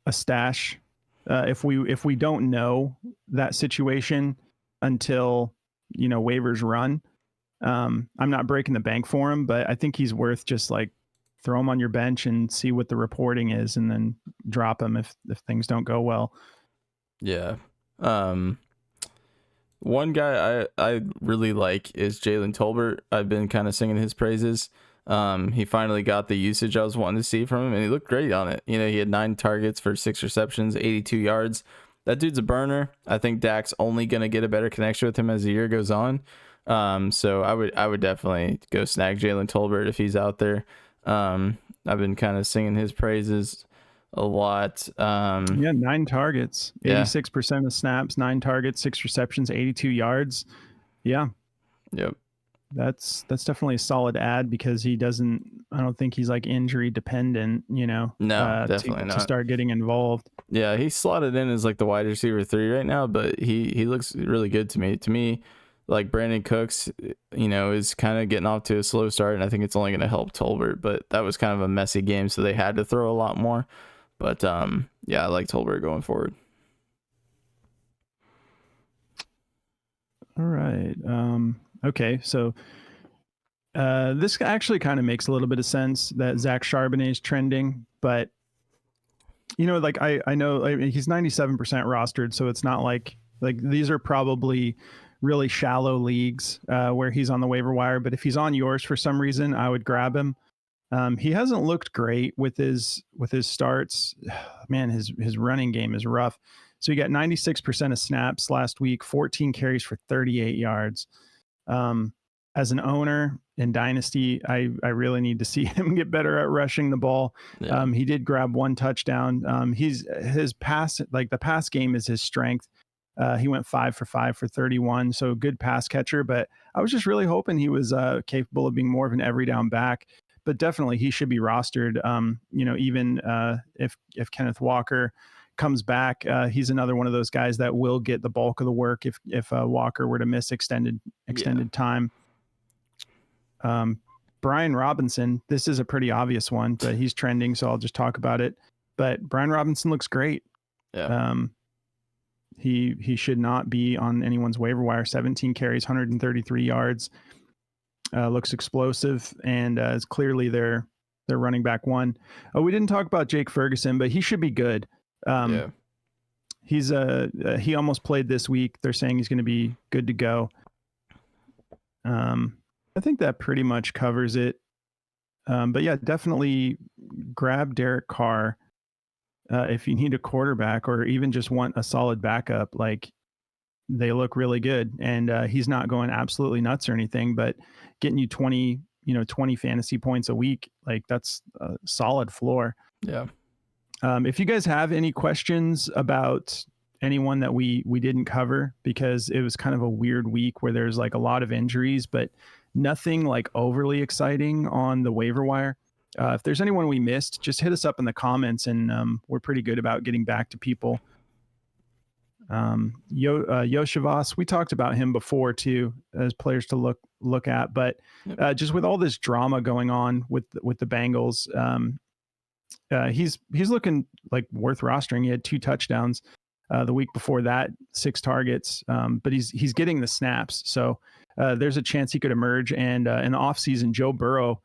Speaker 2: a stash if we don't know that situation until waivers run. I'm not breaking the bank for him, but I think he's worth just like throw him on your bench and see what the reporting is, and then drop him if things don't go well.
Speaker 3: Yeah. One guy I really like is Jalen Tolbert. I've been kind of singing his praises. He finally got the usage I was wanting to see from him, and he looked great on it. He had 9 targets for 6 receptions, 82 yards. That dude's a burner. I think Dak's only going to get a better connection with him as the year goes on. So I would definitely go snag Jalen Tolbert if he's out there. I've been kind of singing his praises a lot.
Speaker 2: 9 targets, 86% of snaps, 9 targets, 6 receptions, 82 yards. Yeah.
Speaker 3: Yep.
Speaker 2: That's definitely a solid ad, because I don't think he's like injury dependent,
Speaker 3: No, definitely not.
Speaker 2: To start getting involved.
Speaker 3: Yeah, he's slotted in as like the wide receiver 3 right now, but he looks really good to me. To me, like Brandon Cooks, is kind of getting off to a slow start, and I think it's only going to help Tolbert, but that was kind of a messy game, so they had to throw a lot more. But I like Tolbert going forward.
Speaker 2: All right. Okay, so this actually kind of makes a little bit of sense that Zach Charbonnet is trending, but like I know he's 97% rostered, so it's not like these are probably really shallow leagues where he's on the waiver wire. But if he's on yours for some reason, I would grab him. He hasn't looked great with his starts. Man, his running game is rough. So he got 96% of snaps last week, 14 carries for 38 yards. as an owner in Dynasty, I really need to see him get better at rushing the ball.
Speaker 3: Yeah.
Speaker 2: He did grab 1 touchdown. His pass, like the pass game is his strength. He went 5 for 5 for 31. So good pass catcher, but I was just really hoping he was capable of being more of an every down back, but definitely he should be rostered. Even if Kenneth Walker comes back, he's another one of those guys that will get the bulk of the work if Walker were to miss extended time. Brian Robinson, this is a pretty obvious one, but he's trending, so I'll just talk about it. But Brian Robinson looks great.
Speaker 3: Yeah.
Speaker 2: He should not be on anyone's waiver wire. 17 carries, 133 yards. Looks explosive, and is clearly their running back 1. We didn't talk about Jake Ferguson, but he should be good. He almost played this week. They're saying he's going to be good to go. I think that pretty much covers it. But yeah, definitely grab Derek Carr if you need a quarterback or even just want a solid backup. Like, they look really good, and he's not going absolutely nuts or anything, but getting you 20 fantasy points a week, like that's a solid floor.
Speaker 3: Yeah.
Speaker 2: If you guys have any questions about anyone that we didn't cover, because it was kind of a weird week where there's like a lot of injuries, but nothing like overly exciting on the waiver wire. If there's anyone we missed, just hit us up in the comments, and we're pretty good about getting back to people. Yoshivas, we talked about him before too, as players to look at, but just with all this drama going on with the Bengals, he's looking like worth rostering. He had 2 touchdowns the week before that, 6 targets, but he's getting the snaps, so there's a chance he could emerge. And in the offseason, Joe Burrow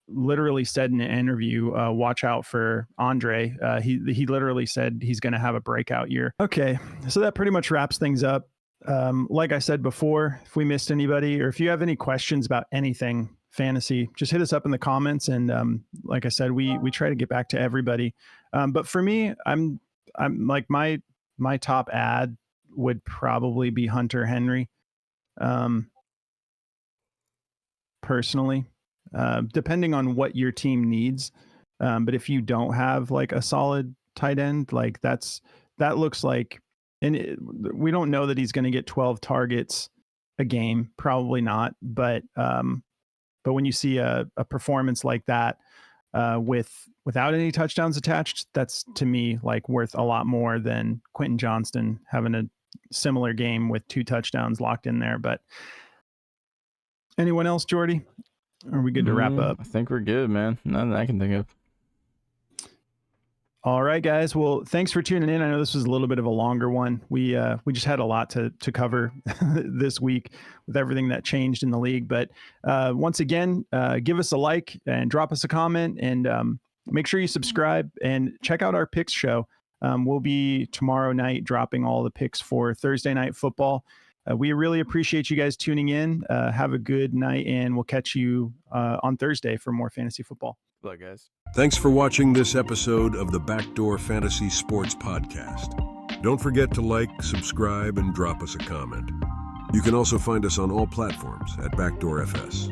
Speaker 2: literally said in an interview, watch out for Andre. He literally said he's going to have a breakout year. Okay, so that pretty much wraps things up. Like I said before, if we missed anybody, or if you have any questions about anything fantasy, just hit us up in the comments. And like I said, we try to get back to everybody. But for me, I'm like my top ad would probably be Hunter Henry. Personally, depending on what your team needs. But if you don't have like a solid tight end, like that looks like, and we don't know that he's going to get 12 targets a game, probably not. But when you see a performance like that, without any touchdowns attached, that's to me like worth a lot more than Quentin Johnston having a similar game with 2 touchdowns locked in there. But anyone else, Jordy? Are we good to wrap up?
Speaker 3: I think we're good, man. Nothing I can think of.
Speaker 2: All right, guys. Well, thanks for tuning in. I know this was a little bit of a longer one. We just had a lot to cover this week with everything that changed in the league. But once again, give us a like and drop us a comment, and make sure you subscribe and check out our picks show. We'll be tomorrow night dropping all the picks for Thursday Night Football. We really appreciate you guys tuning in. Have a good night, and we'll catch you on Thursday for more fantasy football.
Speaker 3: Bye, guys.
Speaker 1: Thanks for watching this episode of the Backdoor Fantasy Sports Podcast. Don't forget to like, subscribe, and drop us a comment. You can also find us on all platforms at Backdoor FS.